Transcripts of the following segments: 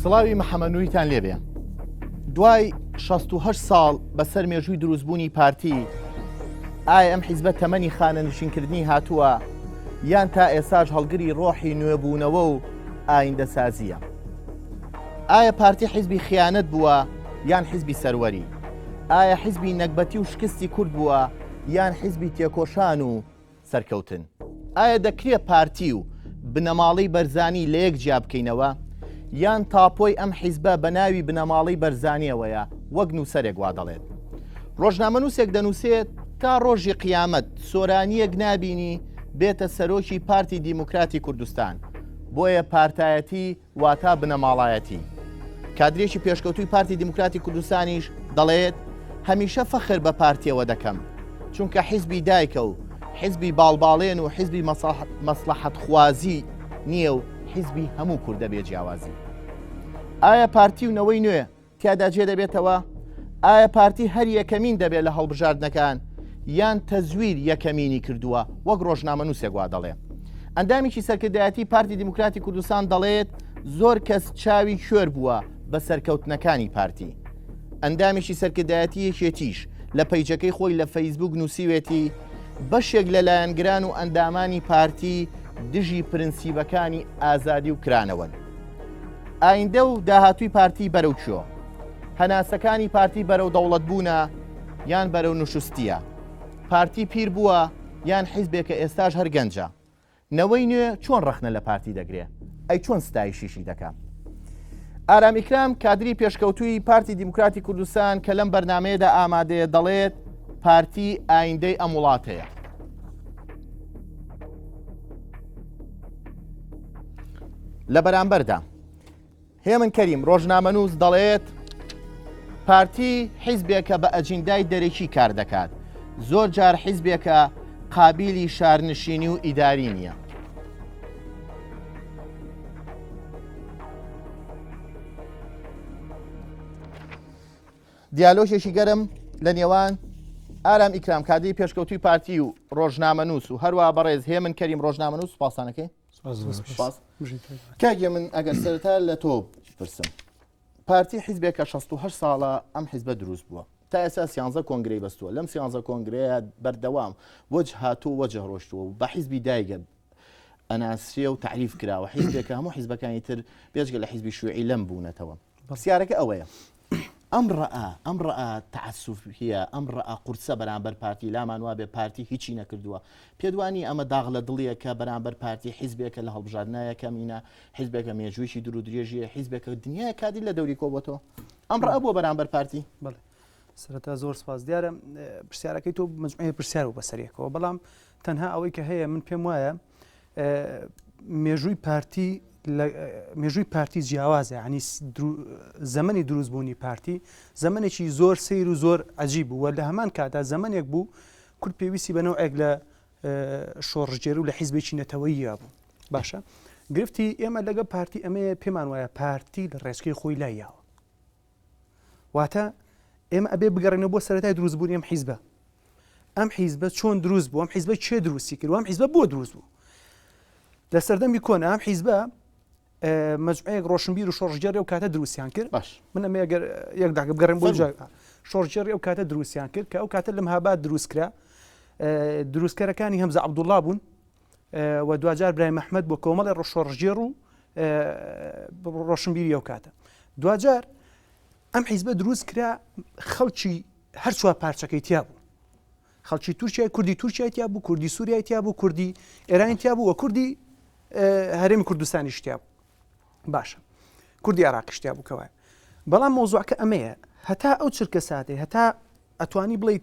سڵاوی محەمەدنووریتان لێبێ. دوای 68 ساڵ بەسەر مێژووی دروستبوونی پارتی ئایا ئەم حیزبە تەمەنی خانەنشینکردنی هاتووە یان تا ئێساش هەڵگری ڕۆحی نوێبوونەوە و ئایندەسازیە؟ ئایا پارتی حیزبی خیانەت بووە یان حیزبی سەروەری؟ ئایا حیزبی نەکبەتی و شکستی کورد بووە یان حیزبی تێکۆشان و سەرکەوتن؟ ئایا دەکرێت پارتی و بنەماڵی بەرزانی لە یەک جیا بکەینەوە یان تاپۆی ئەم حیزبە بە ناوی بنەماڵی بەرزانیەوەیە وەک نووسەرێک وا دەڵێت؟ ڕۆژنامە نووسێک دەنووسێت تا ڕۆژی قیامەت سۆرانیەک نابینی بێتە سەرۆکی پارتی دیموکراتی کوردستان، بۆیە پارتایەتی واتا بنەماڵایەتی. کادرێکی پێشکەوتوی پارتی دیموکراتی کوردستانیش دەڵێت هەمیشە فەخر بە پارتیەوە دەکەم چونکە حیزبی دایکە و حیزبی باڵباڵێن و حیزبی مەسلحەت خوازی نییە و حیزبی هەموو کوردە بێ جیاوازی. ئایا پارتی و نەوەی نوێ تیادا جێ دەبێتەوە؟ ئایا پارتی هەر یەکەمین دەبێت لە هەڵبژاردنەکان یان تەزویر یەکەمینی کردووە وەک ڕۆژنامە نووسێک وا دەڵێ؟ ئەندامێکی سەرکردایەتی پارتی دیموکراتی کوردستان دەڵێت زۆر کەس چاوی کوێر بووە بە سەرکەوتنەکانی پارتی. ئەندامێکی سەرکردایەتی یەکێتیش لە پەیجەکەی خۆی لە فەیسبوک نووسیوێتی بەشێک لە لایەنگران و ئەندامانی پارتی دژی پرنسیبەکانی ئازادی و کرانەوەن. ئایندە و داهاتووی پارتی بەرەو چۆ؟ هەناسەکانی پارتی بەرەو دەوڵەت بوونە یان بەرەو نوشستیە؟ پارتی پیر بووە یان حیزبێکە ئێستاش هەر گەنجە؟ نەوەی نوێ چۆن ڕەخنە لە پارتی دەگرێ؟ ئەی چۆن ستایشیشی دەکات؟ ئارام ئیکرام کادری پێشکەوتووی پارتی دیموکراتی کوردستان کە لەم بەرنامەیەدا ئامادەیە دەڵێت پارتی ئایندەی ئەم وڵاتەیە. لە بەرامبەردا هێمن کەریم ڕۆژنامە نووس دەڵێت پارتی حیزبێکە بە ئەجندای دەرەکی کار دەکات، زۆر جار حیزبێکە قابیلی شارنشینی و ئیداری نییە. دیالۆژێکی گەرم لە نێوان ئارام ئیکرام کادری پێشکەوتوی پارتی و ڕۆژنامە نووس و هەروە بەڕێز هێمن کەریم ڕۆژنامە نووس سوپاسانەکەی. کاگە من ئەگەر سەرەتا لە تۆ پرسم، پارتی حیزبێکە 68 ساڵە ئەم حیزبە دروست بووە، تا ئێستا 13 کۆنگرەی بەستووە، لەم 13 کۆنگرەیە بەردەوام وەج هاتوو وەجه ڕۆشتووە و بە حیزبی دایگە ئەناسیە و تعریف کراوە، حیزبێکە هەموو حیزبەکانی تر بێجگە لە حیزبی شوێعی لەم بوونەتەوە. پرسیارەکە ئەوەیە، ئەم ڕەئا تەعەسوفیە، ئەم ڕەئا قورسە بەرامبەر پارتی لامان وابێ پارتی هیچی نەکردووە، پێدوانی ئەمە داغ لە دڵیە کە بەرامبەر پارتی حیزبێکە لە هەڵبژاردنایە کەمینە، حیزبێکە مێژوویی دوور و درێژیە، حیزبێکە دنیای کادی لە دەوری کۆبەتەوە، ئەم ڕەئا بووە بەرامبەر پارتی. بەڵێ سەرەتا زۆر سپاس دیارە پرسیارەکەی تۆ مجموعەیە پرسیار و بەسەریەکەوە، بەڵام تەنها ئەوەی کە هەیە من پێم وایە مێژووی پارتی جیاوازە، ینی زەمەنی دروستبوونی پارتی زەمنێکی زۆر سیر و زۆر عەجیب بوو، لە هەمان کاتا زەمنێک بوو کورد پێویستی بەنەوەیەک لە شۆڕژێر و لە حیزبێکی نەتەوەییە بوو. باشە گرفتی ئێمە لەگە پارتی ئەمەیە پێمان وایە پارتی لە ڕێچکەی خۆی لایەوە، واتە ئێمە ئەبێ بگەڕێنەوە بۆ سەرەتای دروستبوونی ئەم حیزبە. ئەم حیزبە چۆن دروست بوو؟ ئەم حیزبە چێ دروستی کرد؟ ئەم حیزبە بۆ دروست بوو؟ لە سەردەمی کۆنا ئەم حیزبە مجموعەیەک ڕۆشنبیر و شۆڕژێری ئەو کاتە دروستیان کرد. باش من ئەمە یەک داگە بگەڕێم بۆ جای شۆڕژێری ئەو کاتە دروستیان کرد کە ئەو کاتە لە مەهاباد دروستکرا، دروستکەرەکانی هەمزە عەبدوڵڵا بوون و دوجار برای مەحمەد بۆ کۆمەڵی شۆڕژێر و ڕۆشنبیری ئەو کاتە. دوجار ئەم حیزبە دروست کرا خەڵکی هەر چوار پارچەکەی تیا بوو، خەڵکی تورکیای کوردی تورکیای تیا بوو، کوردی سووریای تیا بوو، کوردی ئێرانی تیا بوو و کوردی هەرێمی کوردستانیش تیا بوو. باشە کوردی عێراقیشتیا بوو کەوایە. بەڵام مۆزوعکە ئەمەیە هەتا ئەو چرکە ساتێ هەتا ئەتوانی بڵێ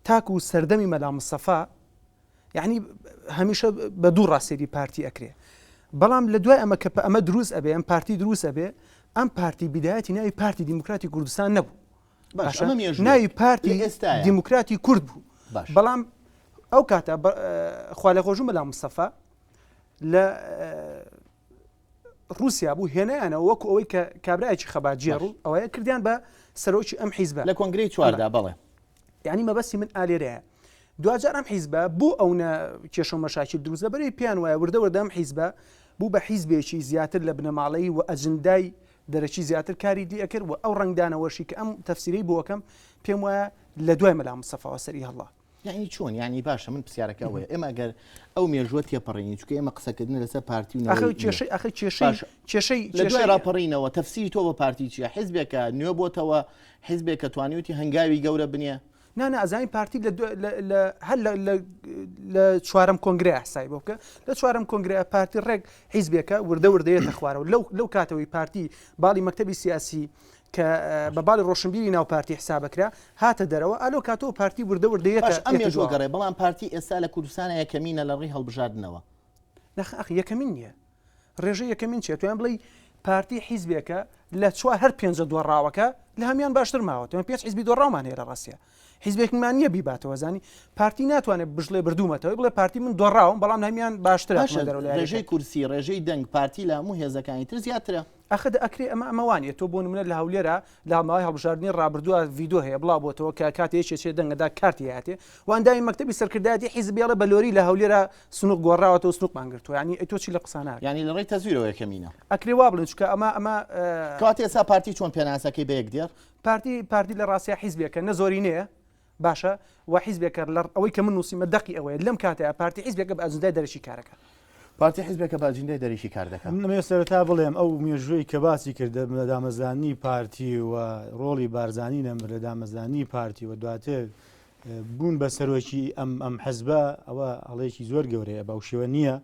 تاکو و سەردەمی مەلا مستەفا یعنی هەمیشە بە دوو ڕاستێری پارتی ئەکرێ، بەڵام لە دوای ئەمە کە ئەمە دروست ئەبێ ئەم پارتی دروست ئەبێ ئەم پارتی بیدایەتی ناوی پارتی دیموکراتی کوردستان نەبوو، ناوی پارتی دیموکراتی کورد بوو. بەڵام ئەو کاتە خوا لە خۆشم مەلا مستەفا لە رووسیا بوو هێنایانەوە وەکو ئەوەی کە کابراایکی خەباتجێڕ و ئەوەیە کردیان بە سەرۆکی ئەم حیزبە لە کۆنگرەی چواردا. بەڵێ یعنی مەبەستی من ئالێرەیە دوجار ئەم حیزبە بوو ئەو کێشە و مەشاکل دروست لەبەرەوەی پیان وایە وردە ئەم حیزبە بوو بە حیزبێکی زیاتر لە بنەماڵەی و ئەجندای دەرەکی زیاتر کاری دی ئەکرد و ئەو ڕنگدانەوەشی کە ئەم تەفسیرەی بۆکەم پێم وایە لە دوای مەلا مستەفاوە سەری هەڵا یعنی چۆن یعنی باشە من پرسیارەکە ئەوەیە ئێمە ئەگەر ئەو مێژووە تێپەڕێنی چکە ئێمە قسەکردن لەسەر پارتی و کێشەی لە دوای ڕاپەڕینەوە تەفسیری تۆ بە پارتی چیە حیزبێکە نوێ بۆتەوە حیزبێک کە توانیوتی هەنگاوی گەورە بنیە نانە ئەزانی پارتی هەر لە چوارەم کۆنگرە حسای بۆ بکە لە چوارەم کۆنگرە پارتی ڕێک حیزبێکە وردە وردەیەتە خوارەوە لەو کاتەوەی پارتی باڵی مەکتەبی سیاسی کە بە باڵی ڕۆشنبیری ناو پارتی حسابەکرا هاتە دەرەوە ئەلۆ کاتەوە پارتی وردە وردەیەتە ئەمێژۆگەڕێ بەڵام پارتی ئێستا لە کوردستانە یەکەمینە لە ڕێی هەڵبژاردنەوە نەخ یەکەمین نییە ڕێژە یەکەمین چێت تویان بڵێ پارتی حیزبێکە لە چوار هەر پێنجە دۆڕاوەکە لە هەمیان باشتر ماوە توان پێش حیزبی دۆڕاومان هەیە لە ڕاستە حیزبێکمان نییە بیباتەوە زانی پارتی ناتوانێت بژڵێ بردوومەتەوە بڵێ پارتی من دۆڕاوم بەڵام هەمیان باشتر ڕێژەی کورسی ڕێژەی دەنگ پارتی لە هەموو هێزەکانی تر زیاترە ئەخد ئەکرێ ئەمەوانێت تۆ بۆ نمونە لە هەولێرە لە ماوەی هەڵبژاردننی ڕابردووە ڤیددیو هەیە بڵاو بۆتەوە کە کاتێکێ دەنگەدا کارتی هاتێ وانداوی مەکتەبی سەرکردایەتی حیزبیاڵە بەلۆری لە هەولێرە سنوق گۆڕاوەتەوە سنوقمان گرتووە ینی تۆ چی لە قسانە ینی لە ڕێی تەزویرەوە یەکەمینە ئەکرێ وا بڵن چکە ئەمە کاتی ئێستا پارتی چۆن پێناسەکەی بە یەکدێر پارتی لە ڕاستە حیزبێکە نەزۆری نەیە باشە و حیزبێکە لە ئەوەی کە من نووسیمە دەقی ئەوەیە لەم کاتەیە پارتی حیزبێکە بە ئەجندای دەرەشی کارەکە پارتی حیزبێکە باجیندای دەریشی کار دەکەن منێ سەرەتا بڵێم ئەو مێژووی کە باسی کردە لە دامەزانی پارتی و ڕۆڵی بارزانانی نەمر لە دامەزانی پارتی و دواتر بوون بە سەرۆکی ئەم حەزبە ئەوە هەڵەیەکی زۆر گەورەیە بەو شێوە نییە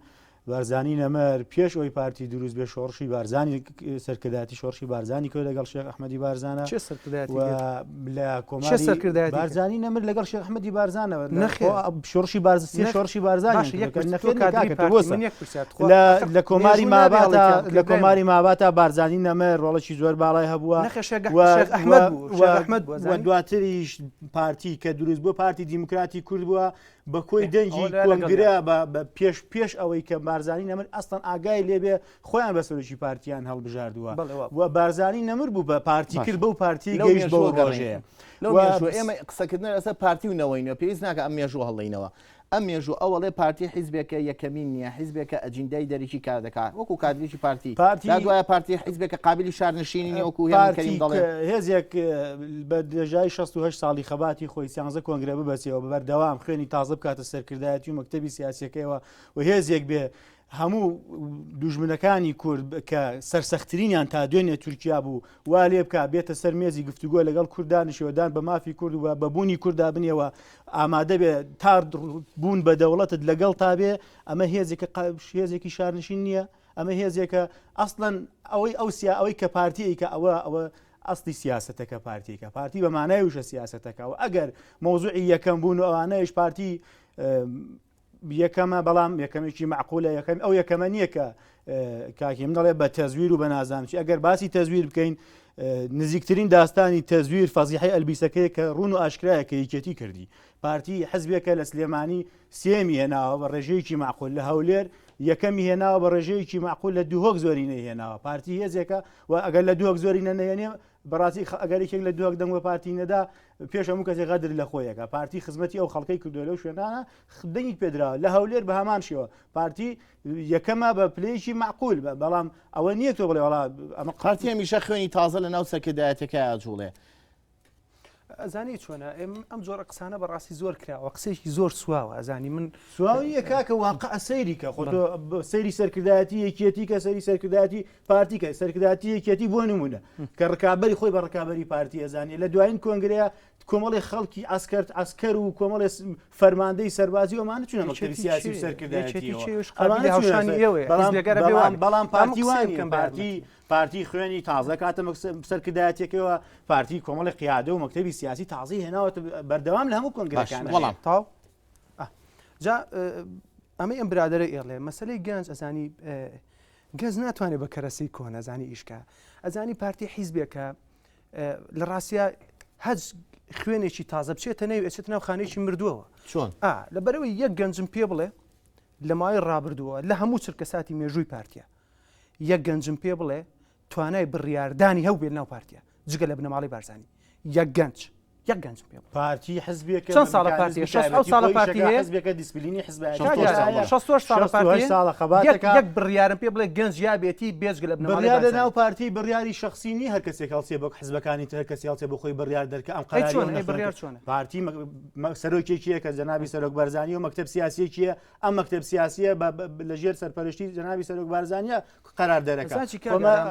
بارزانی نەمەر پێش ئەوی پارتی دروست بێ شۆڕشی بارزانی سەرکردایەتی شۆڕشی بارزانی کرد لەگەڵ شێخ ئەحمەدی بارزانە لە کۆماری بارزانی نەمر لەگەڵ شێخ ئەحمەدی بارزانەوە شۆڕشی شۆڕشی بارزانی لە کۆماری ماباتە لە کۆماری ماباتە بارزانی نەمەر ڕۆڵەکی زۆر باڵای هەبووە دواتریش پارتی کە دروست بۆ پارتی دیموکراتی کورد بووە بە کۆی دەنگی کۆنگرە پێش ئەوەی کە بارزانی نەمر ئەستان ئاگای لێبێ خۆیان بە سەرۆکی پارتیان هەڵبژاردووە و بارزانی نەمر بوو بە پارتی کرد بەو پارتی گەیشت بۆ ڕۆژەیە ئێمە قسەکردن لەسەر پارتی و نەوەینەوە پێویست ناکە ئەم مێژوو هەڵڵینەوە ئەم مێژوو ئەوەڵێ پارتی حیزبێکە یەکەمین نییە حیزبێکە ئەجندای دەریکی کار دەکات وەکو کادریی پارتی دوایە پارتی حیزبێکە قابلی شارنشینی وەکو هێزێک بە دەژای 68 ساڵی خەباتی خۆی سیانزە کۆنگرە ببەسەوە بەبەردەوام خوێنی تازە بکاتە سەرکردایەتی و مەکتەبی سیاسەکەیەوە و هێزێک بێ هەموو دوژمنەکانی کورد کە سەرسەختترینیان تا دوێنێ تورکیا بوو وا لێ بکە بێتە سەر مێزی گفتوگۆ لەگەڵ کوردانشەوەدان بە مافی کورد و بەبوونی کووردا بنێەوە ئامادە بێ تا بوون بە دەوڵەتت لەگەڵ تا بێ ئەمە هێزێکی شارنشین نییە ئەمە هێزێکە ئەسڵەن ئەوەی کە پارتیەکە ئەوە ئەستی سیاستەکە پارتیکە پارتی بە مانای وشە سیاستەکە و ئەگەر مۆزوعی یەکەم بوون و ئەوانەیەش پارتی یەکەمە بەڵام یەکەمێکی معقولە یەکەم ئەو یەکەمە نییە کە کاکی منڵێ بە تەزویر و بە نازانچی ئەگەر باسی تەزویر بکەین نزیکترین داستانی تەزویر فەزیحەی ئەلبیسەکەی کە ڕوون و ئاشکرایە کە یەکێتی کردی پارتی حەزبێکە لە سلێمانی سێمی هێناوە بە ڕێژەیەکی معقول لە هەولێر یەکەمی هێناوە بە ڕێژەیەکی معقول لە دووهۆک زۆری نەهێناوە پارتی هێزێکە و ئەگەر لە دووهۆک زۆری نەنێنێ بەڕاستی ئەگەرێکێک لە دووهۆک دەنگ بە پارتی نەدا پێش هەموو کەسێک غەدر لە خۆیەکە پارتی خزمەتی ئەو خەڵکەی کردووە لەو شوێنانە دەنگی پێدراوە لە هەولێر بە هەمان شێوە پارتی یەکەمە بە پلەیەکی معقول بەڵام ئەوە نییە تۆ بڵێ وڵا ئەمە قارتی هەمیشە خوێنی تازە لە ناو سەرکردایەتەکە ئاجوڵێ ئەزانی چۆنە ئەم جۆرە قسانە بەڕاستی زۆر کراوە قسێکی زۆر سواوە ئەزانی من سواوی کاکە واقع سەیریکە خۆ سەیری سەرکردایەتی یەکێتی کە سەری سەرکردایەتی پارتیکە سەرکردایەتی یەکێتی بۆ نمونە کە ڕکابەری خۆی بە ڕکابەری پارتی ئەزانی لە دوایین کۆنگرەیە کۆمەڵی خەڵکی ئەسکەر و کۆمەڵی فەرماندەی سەربازی ئەومانە چونە مەکتەبی سیاسی و سەرکردایەتی بەڵام پارتی پارتی خوێنی تازە کاتە سەرکردایەتێکەوە پارتی کۆمەڵی قیادە و مەکتەبی سیاسی تازی هێناوەتە بەردەوام لە هەموو کۆنگرەکان وەڵام تاو جا ئەمەی ئەم برادرە ئێڵێ مەسلەی گەنج ئەزانی گەنج ناتوانێت بە کەرەسەی کۆنە ئەزانی ئیشکە ئەزانی پارتی حیزبێکە لە ڕاستە هەج خوێنێکی تازە بچێتە نەوێت ئەچێت ناو خانەیەکی مردووەوە چۆن لەبەرەوەی یەک گەنجم پێ بڵێ لە ماوەی ڕابردووە لە هەموو چرکەساتی مێژووی پارتیە یەک گەنجم پێ بڵێ توانای بڕیاردانی هەو بێت ناو پارتیە جگە لە بنەماڵی بارزانی یەک گەنج یەک گەنج پێ پارتی حزبێکە چەند ساڵە پارتی 6 ساڵە پارتی هەیە حزبێکە دیسپلینی حزب 6 ساڵە پارتی ساڵە خەباتەکە یەک بڕیارم پێ بڵێ گەنج یابێتی بێزگە لە بڕیار لە ناو پارتی بڕیاری شخصینی هەر کەسێک هەڵسێ بۆ حزبەکانی هەر کەسی هەڵسێ بۆ خۆی بڕیار دەرکە ئەم قەراریە بڕیار چۆنە پارتی سەرۆکێکیە کە جەنابی سەرۆک بەرزانی و مەکتەب سیاسیەکیە ئەم مەکتەب سیاسیە لەژێر سەرپەرشتی جەنابی سەرۆک بەرزانیە قەرار دەرەکە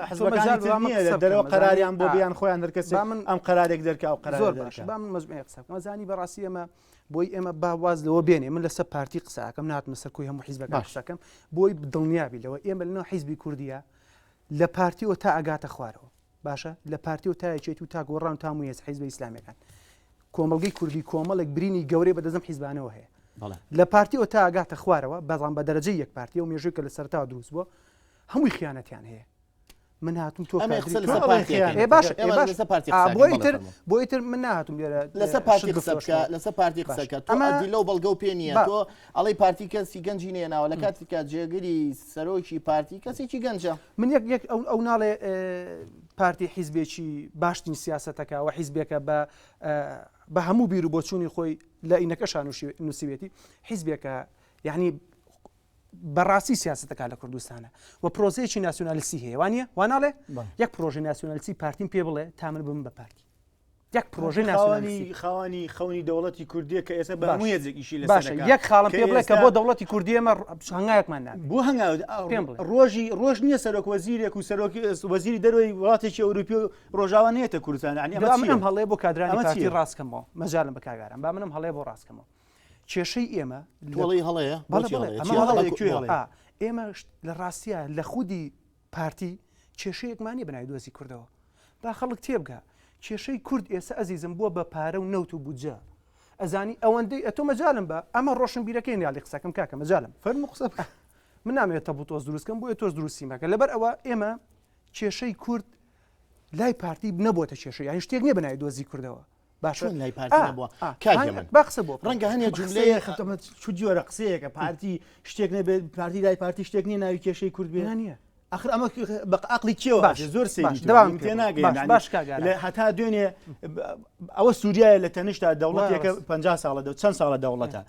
حزبەکانی دەرەوە قەراریان بۆ بیان خۆیان دەرکەسێ ئەم قەرارێک دەرکا و قەرار باش با من مەزمێ قسەکەم زانی بەڕاستی ئەمە بۆی ئێمە باواز لەوە بێنێ من لەسەر پارتی قسەکەم ناتمە سەر کوی هەموو حیزبەکان قسەکەم بۆی دڵنیابی لەوە ئێمە لەناو حیزبی کوردیە لە پارتیەوە تا ئەگاتە خوارەوە باشە لە پارتیەوە تا یەکێت و تا گۆڕان تا هەموو حیزبە ئیسلامیەکان کۆمەڵگەی کوردی کۆمەڵێک برینی گەورەی بەدەزم حیزبانەوە هەیە لە پارتیەوە تا ئەگاتە خوارەوە بەڵام بە دەرەجەی یەک پارتیە و مێژووی کە لە سەرتاوە دروست بووە هەمووی خیانەتیان هەیە من هاتووم تۆ بۆی تر من نهاتوم لەسەر پارتی قسەکە لەسەر پارتی قسەکە تۆ لەو بەڵگە و پێ نییە تۆ ئەڵی پارتی کەسی گەنجی نێناوە لە کاتێکە جێگەری سەرۆکی پارتی کەسێکی گەنجە من یەک ئەو ناڵێ پارتی حیزبێکی باشترین سیاسەتەکە و حیزبێکە بە هەموو بیر و بۆچوونی خۆی لە ئینەکەشان نووسیوێتی حیزبێکە یعنی بەڕاستی سیاستەکە لە کوردستانە و پرۆزەیەکی ناسیۆنالیستی هەیە وانە واناڵێ یەک پرۆژه ناسیۆنالیستی پارتیم پێ بڵێ تا من بم بە پارتی یەک پرۆژه ناسیۆنالیستی خاوەنی دەوڵەتی کوردیە کە ئێستا بە هەموو یەکێکی لە باشە یەک خاڵم پێ بڵێ کە بۆ دەوڵەتی کوردی ئێمە هەنگایەکمان نابێت بۆ ڕۆژ نییە سەرۆک وەزیرێک و سەرۆکی وەزیری دەروی وڵاتێکی ئەوروپی و ڕۆژاوە نێتە کوردستان منم هەڵێ بۆ کادرانی پارتی ڕاستکەمەوە مەجالم بە کاگارم با منم هەڵێ بۆ ڕاستکەمەوە کێشەی ئێمە توڵی هەڵەیە ئێمە لە ڕاستیە لە خودی پارتی کێشەیەکمانی بنای دۆزی کوردەوە با خەڵک تێبگە کێشەی کورد ئێستا ئەزیزم بووە بە پارە و نەوت و بودجە ئەزانی ئەوەندەی ئەتۆ مەجالم بە ئەمە ڕۆشن بیرەکەی نیاڵی قسەکەم کاکە مەجالم فەرموو قسە من نامەوێت تەبوو تۆز دروستکەم بۆیە تۆز دروستی مەکە لەبەر ئەوە ئێمە کێشەی کورد لای پارتی نەبووە کێشەی یان شتێک نییە بنای دۆزی کوردەوە باشە لای پارتی نەبووە باقسە بۆ ڕەنگە هەنێ جملەیە چ جۆرە قسەیەکە پارتی شتێک نەبێت پارتی لای پارتی شتێک نییە ناوی کێشەی کورد بێ نییە ئەخر ئەمە بە عقلی کێوە زۆر ناگەین هەتا دوێنێ ئەوە سووریایە لە تەنیشتا دەوڵەتێکە 50 ساڵە چەند ساڵە دەوڵەتە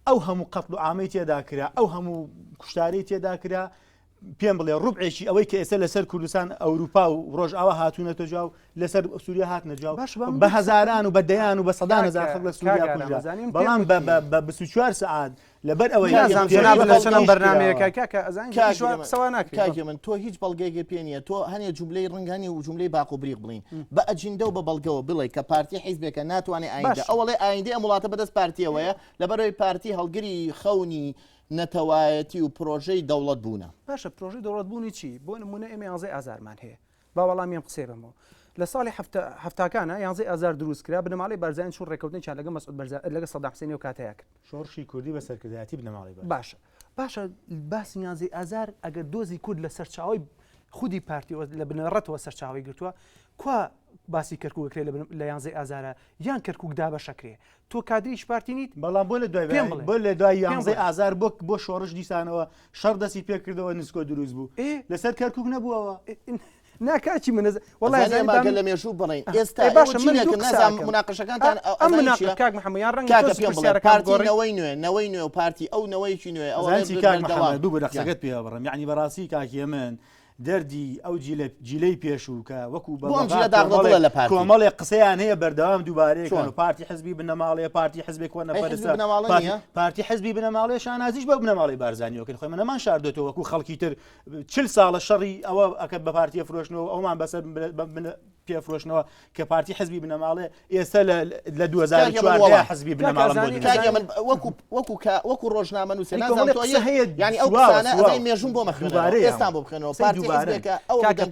ئەو هەموو قەتڵ و ئامەی تێدا کرا ئەو هەموو کوشتارەی تێدا کرا پێم بڵێ ڕوبعێکی ئەوەی کە ئێستا لەسەر کوردستان ئەوروپا و ڕۆژئاوا هاتوونەتە جاو لەسەر سووریا هاتنە جاو بە هەزاران و بە دەیان و بە سەدان هەزار خەڵک لە سووریا کوژرا بەڵام بە 24 سعات لەبەر ئەوەی بەرنامەیەکە من تۆ هیچ بەڵگەیەکی پێ نییە تۆ هەنێ جوملەی ڕنگانی و جوملەی باق و بریق بڵین بە ئەجندە و بە بەڵگەوە بڵێ کە پارتی حیزبێکە ناتوانێت ئایندە ئەوڵێ ئایندە ئەم وڵاتە بەدەست پارتیەوەیە لەبەرەوەی پارتی هەڵگری خەونی نەتەوایەتی و پرۆژەی دەوڵەت بوونە باشە پرۆژەی دەوڵەت بوونی چی بۆ نمونە ئێمە 11 ئازارمان هەیە با وەڵامیان قسێ بمەوە لە ساڵی هەفتاکانە 11 ئازار دروستکرا بنەماڵی بەرزان چون ڕێکەوتنیان لەگە مەسعود بەرزان لەگە سەدام حوسێنی و کاتەیە کرد شۆڕشی کوردی بە سەرکردایەتی بنەماڵی باشە باسی 11 ئازار ئەگەر دۆزی کورد لە سەرچاوی خودی پارتیەوە لە بنەڕەتەوە سەرچاوی گرتووە کوا باسی کەرکووەکرێ لە 11 ئازارە یان کەرکک دابە شەکرێ تۆ کادریش پارتی نیت بەڵام بۆ لە دوای 11 ئازار بۆ شۆڕش دیسانەوە شەڕ دەستی پێکردەوە نسکۆ دروست بوو لەسەر کەرکک نەبووەوە ناکاچی منە وڵای لە مێژوو بڵین ئێستا باشە مناقەشەکانتان کاک محەمەدیان ڕەنگە پارتیەوەی نوێ و پارتی ئەو نەوەیکی نوێ ئەوە دوو بە دەقسەکەت پێ بڕم یعنی بەڕاستی کاکیە من دەردی ئەو جیلەی پێشووکە وەکو کۆمەڵێ قسەیان هەیە بەردەوام دووبارەیە پارتی حزبی بنەماڵەیە پارتی حزبێک وەنەپەرستە پارتی حزبی بنەماڵەیە شانازیش بە بنەماڵی بارزانیەوەکەن خۆی منەمان شاردێتەوە وەکو خەڵکی تر 40 ساڵە شەڕی ئەوە ئەکە بە پارتیە فرۆشتنەوە ئەومان بەسەر پێفرۆشتنەوە کە پارتی حزبی بنەماڵێ ئێستا لە 2014 حزبی بنەماڵ وەکو ڕۆژنامە نووسێ ینی ئەو مێژوم بۆ مەخێنەوە ئێستا بۆ بخێنەوە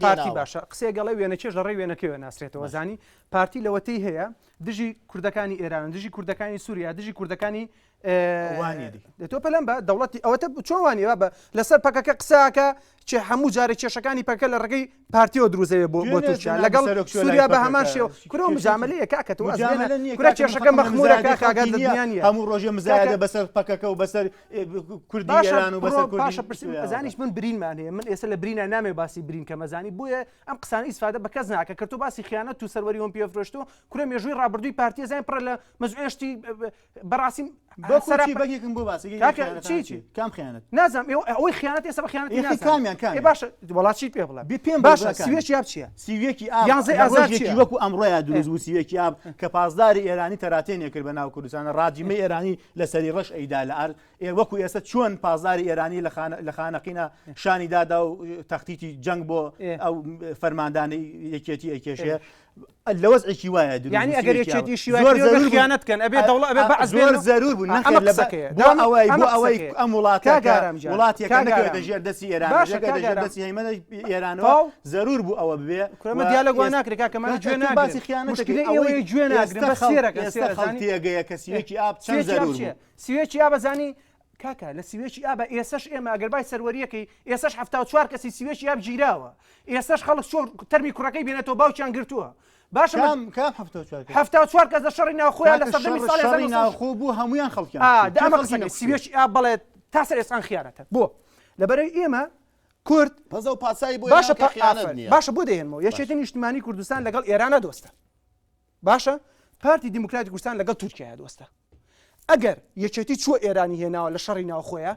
پارتی باشە قسێ گەڵی وێنەکێش لە ڕێی وێنەکەوە ناسرێتەوە زانی پارتی لەوەتەی هەیە دژی کوردەکانی ئێران دژی کوردەکانی سووریا دژی کوردەکانی تۆ پەلەم بە دەوڵەتی ئەوەتە چۆوانیوە بە لەسەر پەکەکە قساکە چه هەموو جارێک کێشەکانی پەکە لە ڕێگەی پارتیۆ دروزەیە بۆ تووشیان لەگەڵ سووریا بە هەمان شێوە کورە مجاملەیە کاکە تۆ کورە کێشەکەم بەخمورە کاکاگات دنیانیە هەموو ڕۆژێ مزایدە بەسەر پەکەکە و بەسەر کوردی ئێران و بەسەر کوردی ئەزانیش من برینمان هەیە من ئێستا لە برینە نامێ باسی برین کە مەزانی بۆیە ئەم قسانە ئیسفادە بە کەس ناکە کە تۆ باسی خیانەت و سەروەری ئۆمپیۆ پێفرۆشتەوە کورە مێژووی ڕابردووی پارتیە زای پڕە لە مەزوێشتی بەڕاستی بەکێکم بۆ باسی کام خیانەت نازانم ئەوەی خیانەت ئێستا بە خیانەتی کامیان باشە وڵاتی پێ بڵێ پێم باشە سیوێکی ئاب چییە سیوێکی یانزەی ئازادێکی وەکو ئەمڕۆیە دروست بوو سیوێکی ئاب کە پاسداری ئێرانی تەراتێنێ کرد بە ناو کوردستانە ڕاجیمەی ئێرانی لەسەری ڕەش ئەیدا لە ئەر وەکو ئێستا چۆن پاسداری ئێرانی لە خانەقینە شانی دادا و تەختیتی جەنگ بۆ ئەو فەرماندانی یەکێتی ئەکێشەیە لە وەزعێکی وایە یعنی ئەگەر یەکێتی شیوای خیانەت کەن ئەبێ دەوڵەت ئەبێ بەعز زۆر زەرور بوو بۆ ئەوەی ئەم وڵاتێکە نەکەوێتە ژێر دەستی ئێران دەژێر دەستی هەیمەنە ئێرانەوە زەرور بوو ئەوە ببێ کورەمە دیالۆگوان ناکرێت کاکەمان گوێ ناگرێت باسی خیانەتەکەی ئەوەی گوێ ناگرێت بە سێرەکە خەڵتیەگەیە کە سیوێکی ئاب چەند زەرور بوو سیوێکی ئاب بەزانی کاکە لە سیوێکی ئابە ئێسەش ئێمە ئەگەربای سەروەریەکەی ئێسەش 74 کەسی سیوێکی ئاب گیراوە ئێسەش خەڵک چۆن تەرمی کوڕەکەی بێنێتەوە باوکیان گرتووە باشە کام 74 کەس لە شەڕی ناوخۆیان لە سەردەمی ساڵی ناوخۆ بوو هەمویان خەڵکیان ئەمە قسەکەی سیوێکی ئاب بڵێت تا سەر ئێسان خیانەتە بۆ لەبەرەوەی ئێمە کورد پەزە و پاسایی بۆ باشە بۆ دێنمەوە یەکێتی نیشتیمانی کوردستان لەگەڵ ئێرانە دۆستە باشە پارتی دیموکراتی کوردستان لەگەڵ تورکیایە دۆستە ئەگەر یەکێتی چوە ئێرانی هێناوە لە شەڕی ناوخۆیە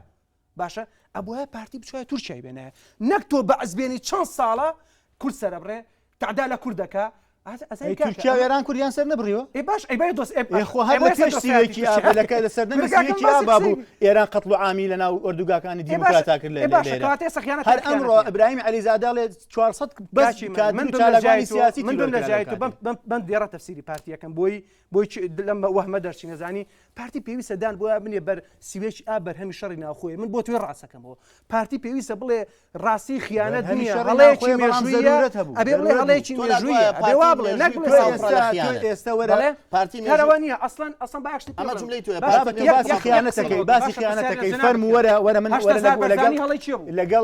باشە ئەبووە پارتی بچوایە تورکیای بێنە نەک تۆ بەعزبێنی چەند ساڵە کورد سەرەبڕێ تعدا لە کوردەکە تورکیا و ئێران کوردیان سەر نەبڕیوە باش خۆ هەر پێش سیوێکی ئابلەکە لە سەردەمی سیوێکی ئابا بوو ئێران قەتڵ و عامی لە ناو ئۆردوگاکانی دیموکراتا کرد لە هەر ئەمڕۆ ئیبراهیم عەلیزادە لێ 400 من لە جای تۆ بەم دێڕە تەفسیری پارتیەکەم بۆی لەم وەهمە دەرچی نەزانی پارتی پێویستە دان بۆ بنێ بەر سیوێکی ئاب بەرهەمی شەڕی ناوخۆیە من بۆ توێ ڕاستەکەمەوە پارتی پێویستە بڵێ ڕاستی خیانەت نییە هەڵەیەکی مێژوویە ئەبێ بڵێ هەڵەیەکی مێژوویە ئەبێ وا بڵێ نەک ئێستا وەرە پارتی هەرەوە نییە ئەسڵەن باعشتی ئەمە جملەی توێ باسی خیانەتەکەی فەرم وەرە من لەگەڵ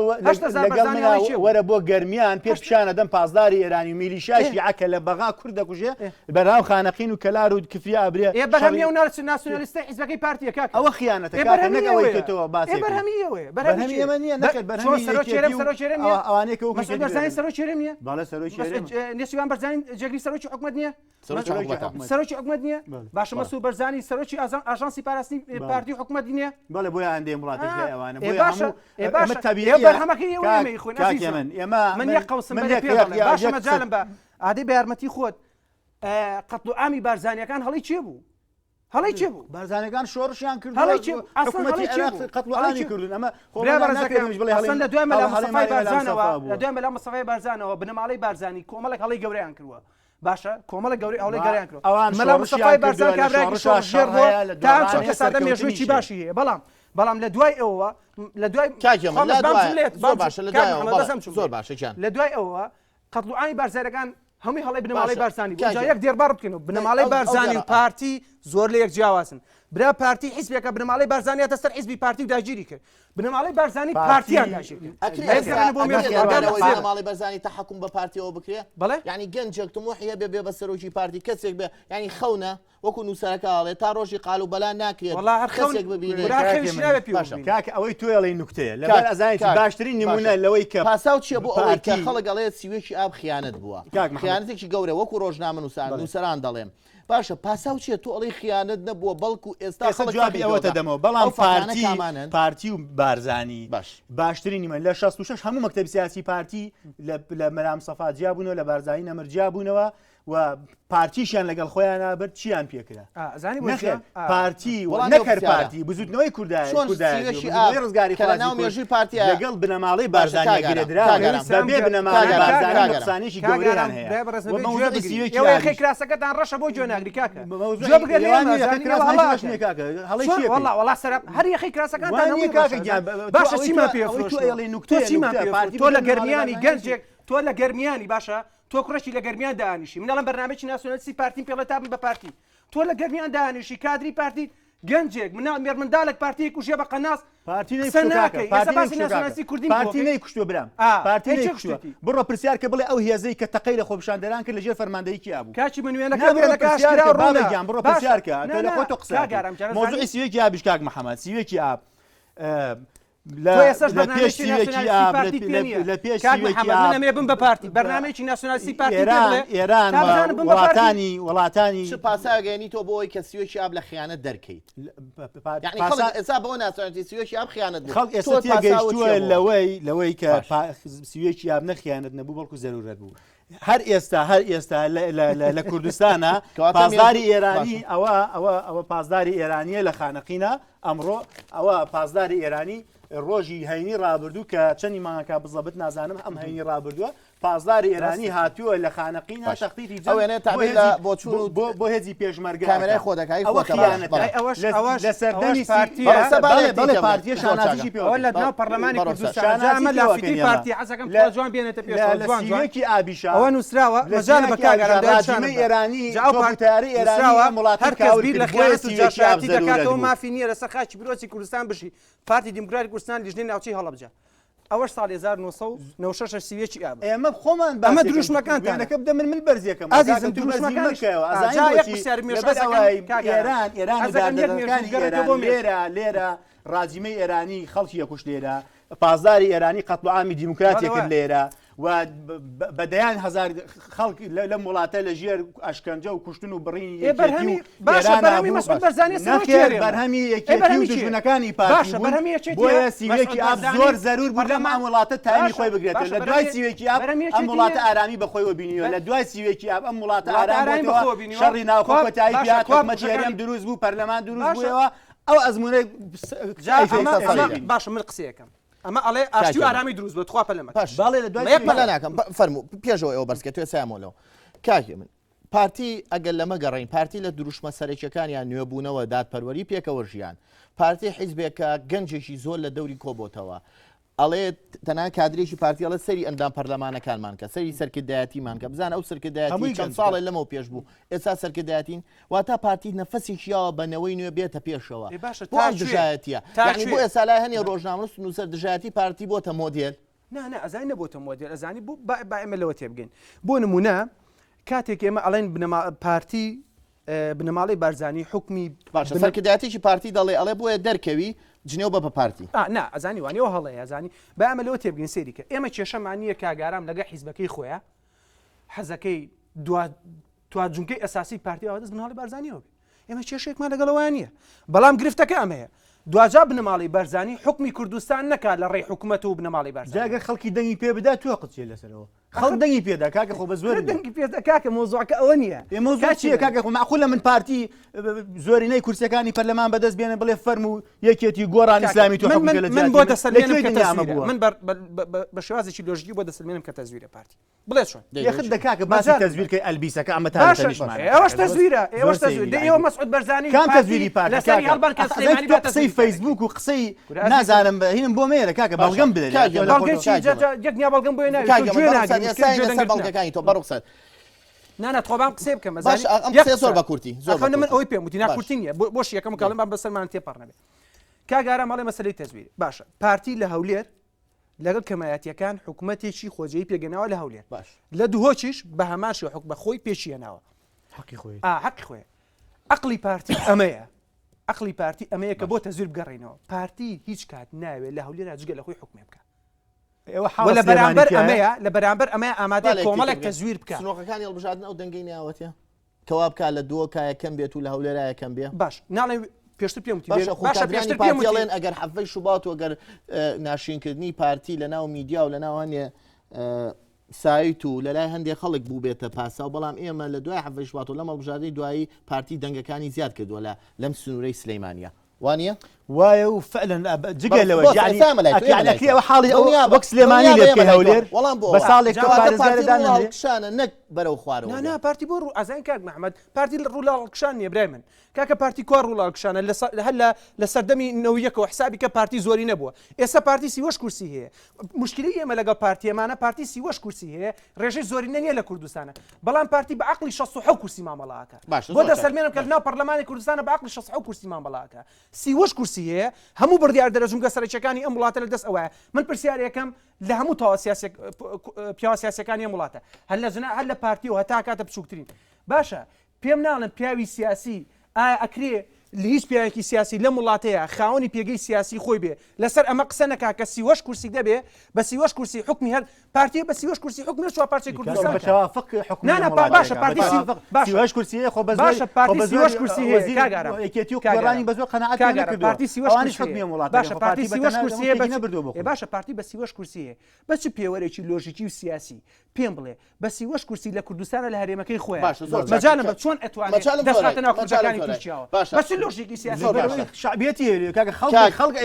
وەرە بۆ گەرمیان پێش پیشانە دەم پاسداری ئێرانی و میلیشیای عەکە لە بەغا کوورد دەکوژێ بەراو خانەقین و کەلار و کفری ئابرێ بەرهەمیە و ناسیۆنالیستە حیزبەکەی پارتیە کاکە ئەوە خیانەتەکە نەکەوەی کێتەوە باسی بەرهەمی ئێمە نییە نەکرد ئەوانەیەکە بەرزانی سەرۆکێرم نییە باڵە سەرۆکی نێسیوان بەرزانی جێگری سەرۆکی حکومەت نییە سەرۆکی حکومەت نییە باشە مەسوود بەرزانی سەرۆکی ئاژانسی پاراستنی پارتی حکومەت نییە بەڵێ بۆیە هەندێک وڵاتێکی ئەوانە من یەک قەوسم باشە مەجالم بە ئادەی بە یارمەتی خۆت قەتڵ و عامی بارزانیەکان هەڵی چێ بوو هەڵی چێ بوو بارزانەکان شۆڕشیان کرد قەتڵ و عامی کردن ئەمە لە دوای مەلا مەستەفای بارزانەوە بنەماڵەی بارزانی کۆمەڵێک هەڵی گەورەیان کردووە باشە کۆمەڵە گەوری هەڵی گەوریان کردووە مەلا مەستەفای بارزان کابراایکی شۆڕژێر بووە تا چۆکە سادە مێژوویی باشی هەیە بەڵام لە دوای ئەوە لە دوای زۆر باشە لە دوای ئەوە قەتڵ و عامی بارزانەکان هەمووی هەڵی بنەماڵەی بارزانی یەک دێربار بکەن و بنەماڵەی بارزانی و پارتی زۆر لە یەک جیاوازن برا پارتی حیزبێکە بنەماڵەی بارزانیاتە سەر حیزبی پارتی و داگیری کرد بنەماڵەی بارزانی پارتیان داگیر بنەماڵی بارزانی تەحەکوم بە پارتیەوە بکرێ بەڵێ ینی گەنجێک تموحیە بێ بە سەرۆکی پارتی کەسێک بێ ینی خەونە وەکو نووسەرەکەڵێ تا ڕۆژی قال و بەلا ناکرێت کەسێک ببینێت کاکە ئەوەی توێڵی نوکتەیە لەبەر ئەزانێتی باشترین نمونە لەوەی کە پاساو چیە بۆ ئەوەی کە خەڵک ئەڵێت سیوێکی ئاب خیانەت بووە خیانەتێکی گەورە وەکو ڕۆژنامە نووسەران دەڵێم باشە پاساو چیە تۆ ئەڵی خیانەت نەبووە بەڵکو ئێستا جوابی ئەوەتە دەمەوە بەڵام پارتی و بارزانی باشترین نیمە لە 66 هەموو مەکتەبی سیاسی پارتی لە مەرام سەفا جیابوونەوە لە بارزانی نەمر جیابوونەوە و پارتیشیان لەگەڵ خۆیان نابرد چیان پێکرا پارتی نەکەر پارتی بزوتنەوەی کوردایی پارتی لەگەڵ بنەماڵەی بارزانانی گرێدرا بەبێ بنەماڵی بارزانی نقصانێکی گەورەیان هەیە کراسەکەتان ڕەشە بۆ جۆناگری کاکە هەر یەخی کراسەکانتان باشە چیمان پێ تۆ لە گەرمیانی گەنجێک تۆ لە گەرمیانی باشە تۆ کوڕەشی لە گەرمیان دانیشی منەڵم بەرنامەی ناسیۆنالیستی پارتیم پێڵە تابن بە پارتی تۆ لە گەرمیان دانیشی کادری پارتی گەنجێک مناڵ مێرمندالێک پارتیەک و ژێ بە قەناس پارتی نەیکوشتووە برام پارتی نەیکوشتووە بڕۆ پرسیار کە بڵێ ئەو هێزەی کە تەقەی لە خۆپیشاندەران کرد لەژێر فەرماندەیەکی ئابوو کاچی منوێنەکە بڕۆ پرسیارکە لە خۆ تۆ قسە مۆزوعی سیوێکی ئابیش کاک محەممەد سیوێکی ئاب منەمێ بم بە پارتی بەرنامەیەکی ناسیۆنالیستی پارتی ئێران وڵاتانی چ پاساگەێنی تۆ بۆ ئەوی کە سیۆشی ئاب لە خیانەت دەرکەیت ئێستا بۆ ناسۆنەتی سیۆشی ئاب خیانەت خەڵک ئێستا تێگەیشتووە لەوەی کە سیوێکی ئاب نەخیانەت نەبوو بەڵکو زەرورەت بوو هەر ئێستا لە کوردستانە پازداری ئێرانی ئەوە پازداری ئێرانیە لە خانەقینە ئەمڕۆ ئەوە پازداری ئێرانی ڕۆژی هەینی ڕابردوو کە چەندی مانگەکە بزەبت نازانم ئەم هەینی ڕابردووە پازداری ئێرانی هاتووە لە خانەقینە شەختیتی بۆ هێزی پێشمەرگە کامێرای خۆ دەکای لە سەردەمی پارتیە شانازیشی پێ لە ناو پەرلەمانی کوردستان لافتی پارتی حەزەکەم جوان بێنێتە پێش سیوێکی ئابیشا ئەوە نووسراوە مەجال بە کاگەڕاجمەی ئێرانی وڵاتی هەر کەس بیر لە خیانەت و جاشاتی دەکاتەوە مافی نییە لەسەر خاکی بیرۆچی کوردستان بشی پارتی دیموکراتی کوردستان لیژنەی ناوچەی هەڵەبجە ئەوەش ساڵی 1996 سیوێکی ئاب ئێمە خۆمان ئەمە دروشمەکانتانەکە بدە من بەرزیەکەم لێرە ڕاجمەی ئێرانی خەڵکی یەکوش لێرە پازداری ئێرانی قەتڵ عامی دیموکراتێکرد لێرە و بەدەیان هزار خەڵک لەم وڵاتە لە ژێر ئەشکەنجە و کوشتن و بڕینی بەرهەمی یەکێتی و دژمنەکانی پارتی بۆیە سیوێکی ئاب زۆر زەرور بوو لەم ئەم وڵاتە تامی خۆی بگرێتەوە لە دوای سیوێکی ئاب ئەم وڵاتە ئارامی بەخۆیەوە بینیوە لە دوای سیوێکی ئاب ئەم وڵاتە ئارامی شەڕی ناوخۆپەتایی پیات حکومەتی هەرێم دروست بوو پەرلەمان دروست بووەوە ئەو ئەزمونەی باشە من قسەیەکەم ئەمە ئەڵێ ئاشتی و ئارامی دروست بۆ تخوا پەلەمە باڵێ لە دوای پەلە ناکەم فەرموو پێشەوە ئەوە بەرزکە توێ سامۆلەوە کاکی من پارتی ئەگەر لەمە گەڕین پارتی لە دروشمە سەرێکیەکانیان نوێبوونەوە دادپەروەری پێکەوە ژیان پارتی حیزبێکە گەنجێکی زۆر لە دەوری کۆبۆتەوە ئەڵێ تەنها کادرێکی پارتی ئەڵە سەری ئەندام پەرلەمانەکانمان کە سەری سەرکردایەتیمان کە بزانە ئەو سەرکردایەتی چەند ساڵێ لەمەوە پێش بوو ئێستا سەرکردایەتین واتە پارتی نەفەسێکیەوە بەنەوەی نوێ بێتە پێشەوە دژایەتیە بۆ ئێستا لای هەنێ ڕۆژنامەنووس نووسەر دژایەتی پارتی بۆتە مۆدێل نه ئەزانی نەبووتە مۆدێل ئەزانی بوو با ئێمە لەوە تێبگەین بۆ نمونە کاتێک ئێمە ئەڵێن پارتی بنەماڵی بارزانی حکمی باشە سەرکردایەتێکی پارتی دەڵێ ئەڵێ بۆیە دەرکەوی جنێو بە پارتی نا ئەزانی وانەوە هەڵەیە ئەزانی با ئەمە لەوە تێبگەین سێری کە ئێمە کێشەمانیە کاگارام لەگە حیزبەکەی خۆیە حەزەکەی توجونکەی ئەساسی پارتی ئەوە دەست بنەماڵی بارزانیەوە بێ ئێمە کێشێکمان لەگەڵەوە نییە بەڵام گرفتەکە ئەمەیە دوجا بنەماڵی بەرزانی حکمی کوردستان نەکات لە ڕێی حکوومەت و بنەماڵی بەرزانی جاگە خەڵکی دەنگی پێ بدا تو قچێ لەسەرەوە خەڵک دەنگی پێدا کاکە خۆ بە زۆر دەنگی پێدا کاکە مۆزوعەکە ئەوە نییە مۆزوع چییە کاکە خۆ معقول لە من پارتی زۆرینەی کورسەکانی پەرلەمان بەدەست بێنە بڵێ فەرم و یەکێتی گۆڕانی ئیسلامی تو من بۆ دەسەلمێنم من بە شێوازێکی لۆژیکی بۆ دەسەلمێنم کە تەزویرە پارتی بڵێ چۆن یەخت دەکاکە باسی تەزویرکەی ئەلبیسەکە ئەمە تاریخەنیشمان ئەوەش تەزویرە ئێوە مەسعود بەرزانی کام تەزویری پارتی لەسەری هەڵبەر کە سلێمانی قسەی فەیسبوک و قسەی نازانم هینم بۆ مێرە کاکە بەڵگەم بدەیت یەکنیا بەڵگەم بۆ بەڵگەکانی تۆ بەڕوخسەت نانە تۆبام قسێ بکەم زۆر بە کورتی زۆر من ئەوی پێم وتی ناکورتی نییە بۆش یەکەم کاڵم بام بەسەرمان تێپەڕ نەبێت کاگارە ماڵی مەسەلەی تەزویر باشە پارتی لە هەولێر لەگەڵ کەمایەتیەکان حکوومەتێکی خۆجێی پێگەناوە لە هەولێر باش لە دوهۆچیش بە هەماشی حکومە بەخۆی پێشیەناوە حەقی خۆی حەقی خۆی عەقلی پارتی ئەمەیە عەقلی پارتی ئەمەیە کە بۆ تەزویر بگەڕێنەوە پارتی هیچ کات ناوێت لە هەولێر جگە لە خۆی حکومێ بکە لە بەرامبەر ئەمەیە لە بەرامبەر ئەمەیە ئامادە کۆمەڵێک تەزویر بکە سنووقەکانی هەڵبژاردن ئەو دەنگەی ناوەتە کەوا بکە لە دووەکایە کەم بێت و لە هەولێرایە کەم بێ باش ناڵێ پێشتر پێم باشە پارتیڵێن ئەگەر حەفەی شوبات و ئەگەر ناشرینکردنی پارتی لە ناو میدیا و لە ناو هەنێ سایت و لەلای هەندێک خەڵک بوو بێتە پاسا و بەڵام ئێمە لە دوای حەفەی شوبات و لە مەڵبژاردنی دوایی پارتی دەنگەکانی زیاد کردووە لەم سنوورەی سلەیمانیە وانە وایە و فعلا جگە لەوە یعنی حاڵی وەک سلێمانی لێ بکەی هەولێر بە ساڵێک کشانە نەک بەرەو خوارەوە نا پارتی بۆ ئازان کاک محەممەد پارتی ڕوولاڵکشان نیە برای من کاکە پارتی کۆ ڕوولاڵکشانە هەر لە سەردەمی نەویەکەوە حسابی کە پارتی زۆری نەبووە ئێستا پارتی سیوەش کورسی هەیە مشکلی ئێمە لەگەڵ پارتیەمانە پارتی سیوەش کورسی هەیە ڕێژەی زۆری نەنیە لە کوردستانە بەڵام پارتی بە عەقلی 67 کورسی مامەڵاکە بۆ دەسەلمێنم کە لەناو پەرلەمانی کوردستانە بە عەقلی 67 کورسی مامەڵاکە سیوەش کورسی هەیە هەموو بڕیار دەرەجونگە سەرچەکانی ئەم وڵاتە لە دەست ئەوەیە من پرسیارەکەم لە هەموو پیاوە سیاسەکانی ئەم وڵاتە هەر لە پارتی و هەتا کاتە بچووکترین باشە پێم ناڵن پیاوی سیاسی ئایا ئەکرێ لە هیچ پیاوێکی سیاسی لە وڵاتەیە خاوەنی پێگەی سیاسی خۆی بێ لەسەر ئەمە قسە نەکا کە سیوەش کورسی دەبێ بە سیوەش کورسی حکمی هەر پارتی بە سیوەش کورسی حکمی چوار پارچەی کوردستان بەتەوافق حکومت نه باشە پارتی سیوەش کورسی خۆ باشە پارتی سیوەش کورسی هەیە کاگەرم یەکێتی و قۆڕانی بە زۆر قەنەعەت نەکردووە پارتی سیوەش ئەوانیش حکمی وڵات باشە پارتی سیوەش کورسی هەیە باشە پارتی بە سیوەش کورسی هەیە بە چ پێوەرێکی لۆژیکی و سیاسی پێم بڵێ بە سیوەش کورسی لە کوردستانە لە هەرێمەکەی خۆیان مەجالە بە چۆن ئەتوانێت دەستخاتە ناو کوردەکانی تورکیاوە بە چ لۆژیکی سیاسی شعبیەتی کاکە خەڵک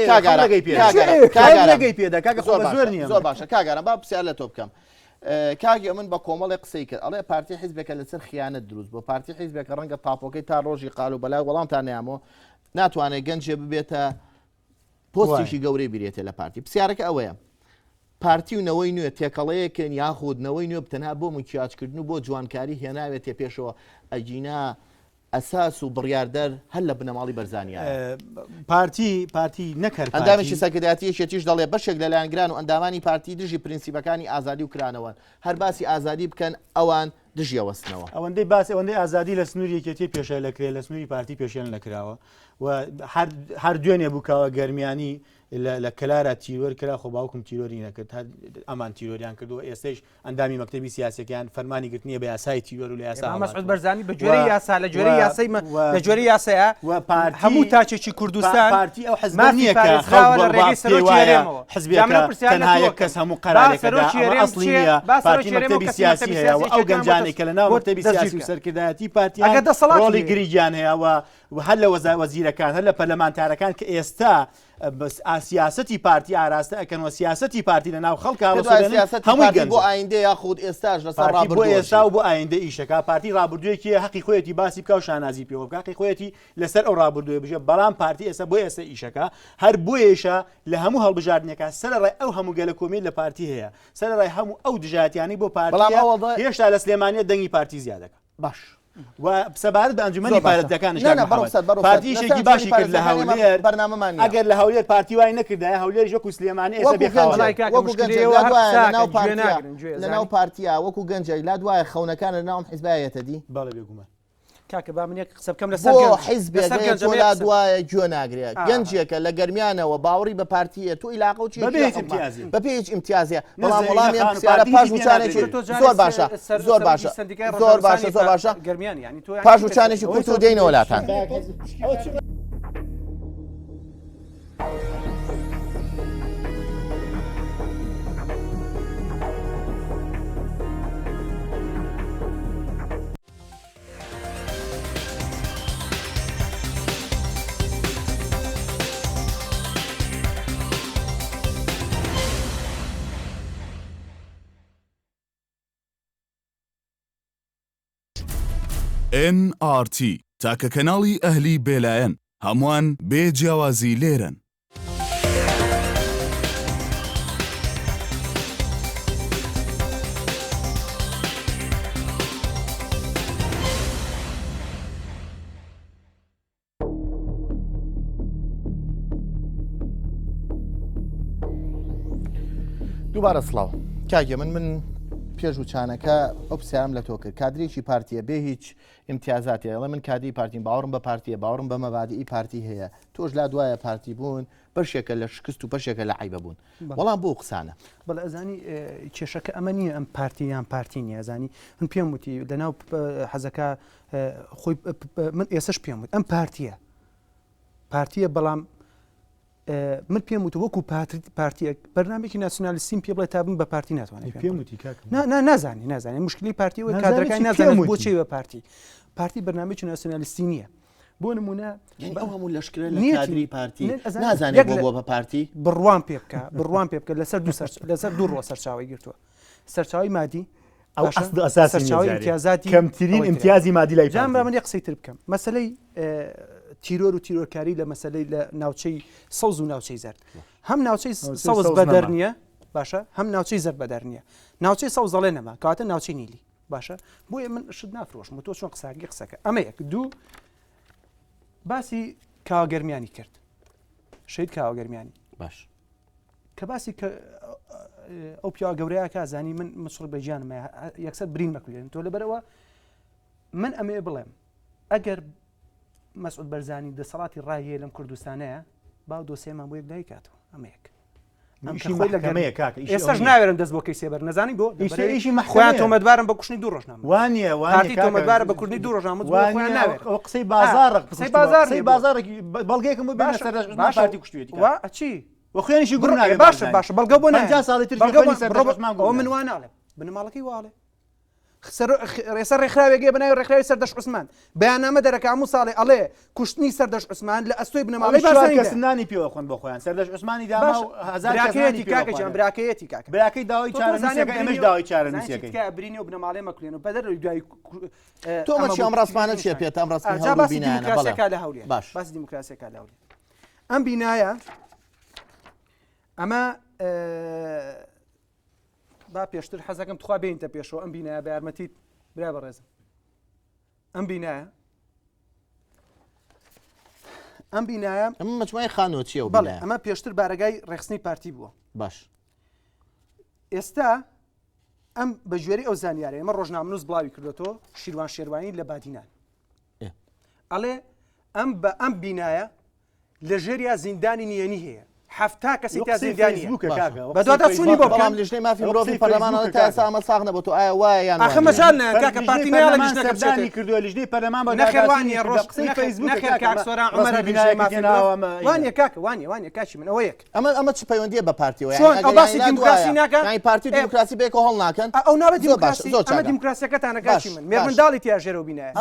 لەگەی پێدا کاکە خۆ بە زۆر نییە زۆر باشە کاگەرم با پرسیار لە تۆ بکەم کاگە من بە کۆمەڵی قسەی کرد ئەڵێ پارتی حیزبێکە لەسەر خیانەت دروست بۆ پارتی حیزبێکە ڕەنگە تاپۆکەی تا ڕۆژی قال و بەلای وەڵامتان نەیامەوە ناتوانێت گەنجێ ببێتە پۆستێکی گەورەی بیرێتێ لە پارتی پرسیارەکە ئەوەیە پارتی و نەوەی نوێ تێکەڵەیەکن یاخودنەوەی نوێ بتەنها بۆ مکیاجکردن و بۆ جوانکاری هێناوێت تێ پێشەوە ئەجینا ئەساس و بڕیاردەر هەر لە بنەماڵی بەرزانیان پارتی نەکرد ئەندامێکی سەکردایەتیەکێتیش دەڵێ بەشێک لەلایەنگران و ئەندامانی پارتی دژی پرینسیپەکانی ئازادی و کرانەوە هەر باسی ئازادی بکەن ئەوان دژی ئەوەستنەوە ئەوەندەی باسی ئەوەندەی ئازادی لە سنووری یەکێتی پێشێل لەکرێت لە سنووری پارتی پێشێن نەکراوە و هەر دوێنێ بووکەوە گەرمیانی لە کلارە تیرۆر کرا خۆ باوکم تیرۆری نەکرد ئەمان تیرۆریان کردو ئێستش ئەندامی مەکتەبی سیاسەکەیان فەرمانی گرتنیە بە یاسای تیرۆر و لە یاسا مەسعود بەرزانی بە جۆرەی یاسا لە جۆرەی یاسای لە جۆرەی یاسایە هەموو تاچێکی کوردستان پارتی ئەو حەزب نییە کە لە ڕێگەی سەرۆکیێرێمەوە حزبێکە تەنها یەک کەس هەموو قەرارێکەدا ئەسڵی نییە پارتی مەکتەبی سیاسی هەیە و ئەو گەنجانێک کە لە ناو مەکتەبی سیاسی و سەرکردایەتی پارتی ڕۆڵی گریجیان هەیە و هەر لە وەزیرەکان هەر لە پەرلەمانتارەکان کە ئێستا سیاسەتی پارتی ئاراستە ئەکەنەوە سیاسەتی پارتی لە ناو خەڵکا هەمووی گەنج بۆ ئایندە یاخود ئێستاش لەسەر بۆ ئێستا و بۆ ئایندە ئیشەکە پارتی ڕابردوویەکی حەقی خۆیەتی باسی بکە و شانازی پێوە بکە حەقی خۆیەتی لەسەر ئەو ڕابردووە بژێ بەڵام پارتی ئێستا بۆ ئێستا ئیشەکە هەر بۆیەشە لە هەموو هەڵبژاردنەکە سەرەڕای ئەو هەموو گەلە کۆمەڵ لە پارتی هەیە سەرەڕای هەموو ئەو دژاتیانی بۆ پارتی هێشتا لە سلێمانیە دەنگی پارتی زیادەکە باش و سەبارەت بە ئەنجومەنی پارەتەکانش پارتیشێکی باشی کرد لە هەولێر بەرنامەمان ئەگەر لە هەولێر پارتی وای نەکردای هەولێر ژۆک و سلێمانی ئێستا لە ناو پارتیا وەکو گەنجای لا دوایە خەونەکان لە ناوم حیزبایەتە دی باڵە بێگومان کاکە با من قسە بکەم لەسەر حیزبێک لا دوایە گوێ ناگرێت گەنجێکە لە گەرمیانەوە باوەڕی بە پارتیە تو عیلاقە و بە پێ ئیمتیازیە بەڵام وەڵامی پرسیارە پاش وچانێکی زۆر باشە زۆر باشە زۆر باشە زۆر باشە گەرمیان یعنی تۆ پاش وچانێکی کورت و دێینە وڵاتان NRT تاکە کەناڵی ئەهلی بێلایەن هەمووان بێ جیاوازی لێرن. دووبارە سڵاو کاگە من پێش وچانەکە ئەو پرسیارم لە تۆ کرد کادرێکی پارتیە بێ هیچ امتیازاتی ئەڵێ من کادری پارتیم باوەڕم بە پارتیە باوەڕم بە مەبادئی پارتی هەیە تۆش لا دوایە پارتی بوون بەشێکە لە شکست و بەشێکە لە عیبە بوون وەڵام بۆ قسانە بەڵێ ئەزانی کێشەکە ئەمە نییە ئەم پارتی یان پارتی نیە ئەزانی من پێم وتی لەناو حەزەکە خۆی من ئێسش پێم وت ئەم پارتیە بەڵام من پێم وتە وەکو پارتیە بەرنامێکی ناسیۆنالیستیم پێ بڵێ تا بم بە پارتی ناتوانێت پێم وتی نازانی مشکلی پارتی و کادرەکانی نازانێت بۆچی بە پارتی بەرنامێکی ناسیۆنالیستی نییە بۆ نمونە ئەو هەموو لەشکرە لە کادری پارتی نازانێت بۆ بە پارتی بڕوان پێ بکە لەسەر دوو ڕۆ سەرچاوی گرتووە سەرچاوی مادی ئەو ئەساسی امتیازاتی کەمترین امتیازی مادی لای جام با من یە قسەی تر بکەم مەسەلەی تیرۆر و تیرۆرکاری لە مەسەلەی لە ناوچەی سەوز و ناوچەی زەرد هەم ناوچەی سەوز بەدەر نییە باشە هەم ناوچەی زەرد بەدەر نییە ناوچەی سەوز دەڵێ نەما کاتە ناوچەی نیلی باشە بۆیە من شت نافرۆشم تۆ چۆن قساگی قسەکە ئەمە یەک دوو باسی کاوەگەرمیانی کرد شید کاوەگەرمیانی باش کە باسی کە ئەو پیاوە گەورەیە کازانی من مشڕ بەجیانم یەکسەر برین مەکولێن تۆ لەبەرەوە من ئەمێ بڵێم ئەگەر مەسعود بەرزانی دەسەڵاتی ڕایە لەم کوردستانەیە باو دۆسێمان بۆ یەک دایکاتەوە ئەمەیەک ئێستاش ناوێرم دەست بۆ کەی سێبەر نەزانی بۆ خۆیان تۆمەتبارم بە کوشتنی دوو ڕۆژنامە وانە تۆمەتبارە بە کوردنی دوو ڕۆژنامە قسەی بازار قسەی بازارێکی بەڵگەیەکم بۆ باشی کوشتێتی چی وەخوێنیشی گوڕ ناوێت باشە بەڵگە بۆ نجا ساڵی ئەو من واناڵێ بنەماڵەکەی واڵێ ڕێسە ڕێکخراوێگە بناوی ڕێکخراوی سەردەش عوسمان بەیانامە دەرەکە هەموو ساڵێ ئەڵێ کوشتنی سەردەش عوسمان لە ئەستۆی بنەماڵی کەسنانی پێوە خۆن بۆ خۆیان سەردەش عوسمانی داما براکەیەتی کاکەجان براکەیەتی کاکە براکەی داوای چارەنووسەکە ئەمەش داوای چارەنووسەکەی کە برینی و بنەماڵێ مەکولێن و بەدەر دوای تۆ مەچی ئەم ڕاستمانە چیە پێت ئەم ڕاستی باسی دیموکراسیەکە لە هەولێر باسی دیموکراسیەکە لە هەولێر ئەم بینایە ئەمە با پێشتر حەزەکەم تخوا بێنتە پێشەوە ئەم بینایە بە یارمەتیت برا بەڕێزم ئەم بینایە ئەمە مەجموعی خانۆ چییە و بەڵێ ئەمە پێشتر بارگای ڕێخستنی پارتی بووە باش ئێستا ئەم بە ژێری ئەو زانیارە ئەمە ڕۆژنامەنووس بڵاوی کردوەوە شیروان شێروانی لە بادینان ئەڵێ ئەم بینایە لە ژێریا زیندانی نیەنی هەیە هەفتا کەسی تا زیندانی بەدواتە چوونی بۆ بەڵام لیژنەی مافی مرۆڤی پەرلەمانەوە تا ئێستا ئەمە ساغ نەبوو تۆ ئایا وایە یان ئەخە مەجال نایە کاکە پارتی نەیەڵە لیژنەکە بچێتێ کردووە لیژنەی پەرلەمان بە نەخێوانیە ڕۆژ قسەی فەیسبوک نەخێر کاک سۆران عومەر لیژنەی مافی وانیە کاکە وانیە کاچی من ئەوە یەک ئەمە چ پەیوەندیە بە پارتیەوە چۆن ئەو باسی دیموکراسی ناکەن یانی پارتی دیموکراسی بێکەوە هەڵ ناکەن ئەو ناڵە دیموکراسی ئەمە دیموکراسیەکەتانە کاچی من مێ منداڵی تیا ژێرە و بینایە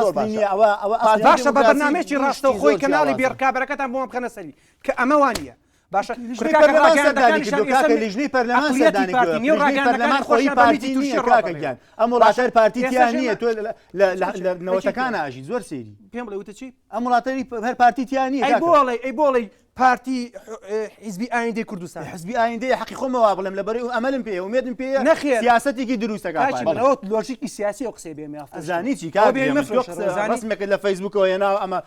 باشە بە بەرنامەیەکی ڕاستە و خۆی کەناڵی بێڕکابەرەکەتان بۆم بخەنە سەری کە ئەمە وانیە باشە لیژنەی پەرلەمان خۆی پارتی نییە کاکەگیان ئەم وڵاتەر پارتییان نییە تۆ لە نەوەتەکان ئاژی زۆر سێری پێم بڵێ وتە چی ئەم وڵاتەری هەر پارتییان نییە ئەی بۆڵی پارتی حیزبی ئایندەی کوردستان حزبی ئایندەی حەقی خۆمەوە بڵێم لەبەرەوەی ئەمەلم پێ ومێدم پێ نەخێر سیاسەتێکی دروستەکە لۆژیکی سیاسی ئەو قسەی بێ زانی چی ڕسمێکە لە فەیسبوکەوە هێنا ئەمە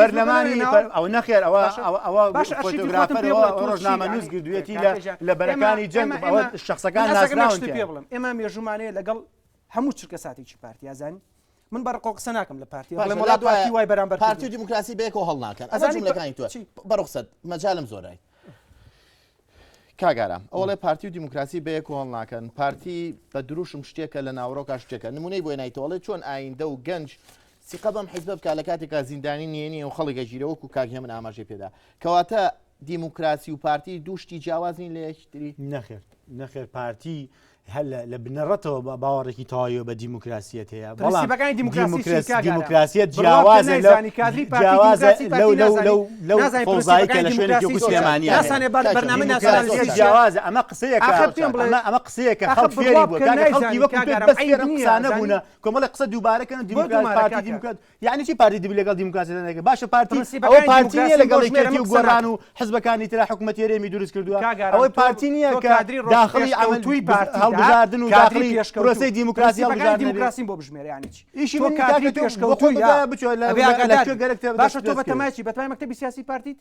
پەرلەمانی ئەو نەخێر ئەوە فۆتۆگرافەرەوە ڕۆژنامە نووس گردوێتی لە بەرەکانی جەنگ شخصەکان ناسراون پێ بڵم ئێمە مێژومانەیە لەگەڵ هەموو چرکە ساتێکی پارتی ئازانی من بەرقۆ قسە ناکەم لە پارتی وڵات پارتی وای بەرامبەر پارتی دیموکراسی بێکەوە هەڵ ناکەن ئەزان جملەکانی تۆ بەڕخسەت مەجالم زۆرای کاگارە ئەوڵێ پارتی و دیموکراسی بەیەکەوە هەڵ ناکەن پارتی بە دروشم شتێکە لە ناوڕۆکە شتێکە نمونەی بۆی نایتەوەڵێ چۆن ئایندە و گەنج سیقە بەم حیزبە بکە لە کاتێکا زیندانی نیێنی و خەڵێکە ژیرەوەکو کاکێ من ئاماژەی پێدا کەواتە دیموکراسی و پارتی دووشتی جیاوازین لە یەکتری نەخێر پارتی هەل لە بنەڕەتەوە باوەڕێکی تەواوی بە دیموکراسیەت هەیە دیموکراسیەت جیاوازە لەو فەوزاییکە لە شوێنێکی وەکو سلێمانیە جیاوازە ئەمە قسەیەکە ئەمە قسەیەکە خەڵک فێری بووە خەڵکی وەکو بەس فێرم قسانە بوونە کۆمەڵی قسە دووبارەکەن پارتی دیموکرات یعنی چی پارتی دیبی لەگەڵ دیموکراسیەکە باشە پارتی ئەوە پارتی نییە لەگەڵ یەکێتی و گۆڕان و حزبەکانی ترا حکوومەتی هێرێمی دروست کردووە ئەوەی پارتی نییە کە داخلی عەمەلتووی هەڵبژاردن و داخلی پرۆسەی دیموکراسی دیموکراسی بۆ بژمێرانی چی ئیشی تۆ کادری پێشکەوتوویە باشە تۆ بەتەمایکی بەتوای مەکتەبی سیاسی پارتیت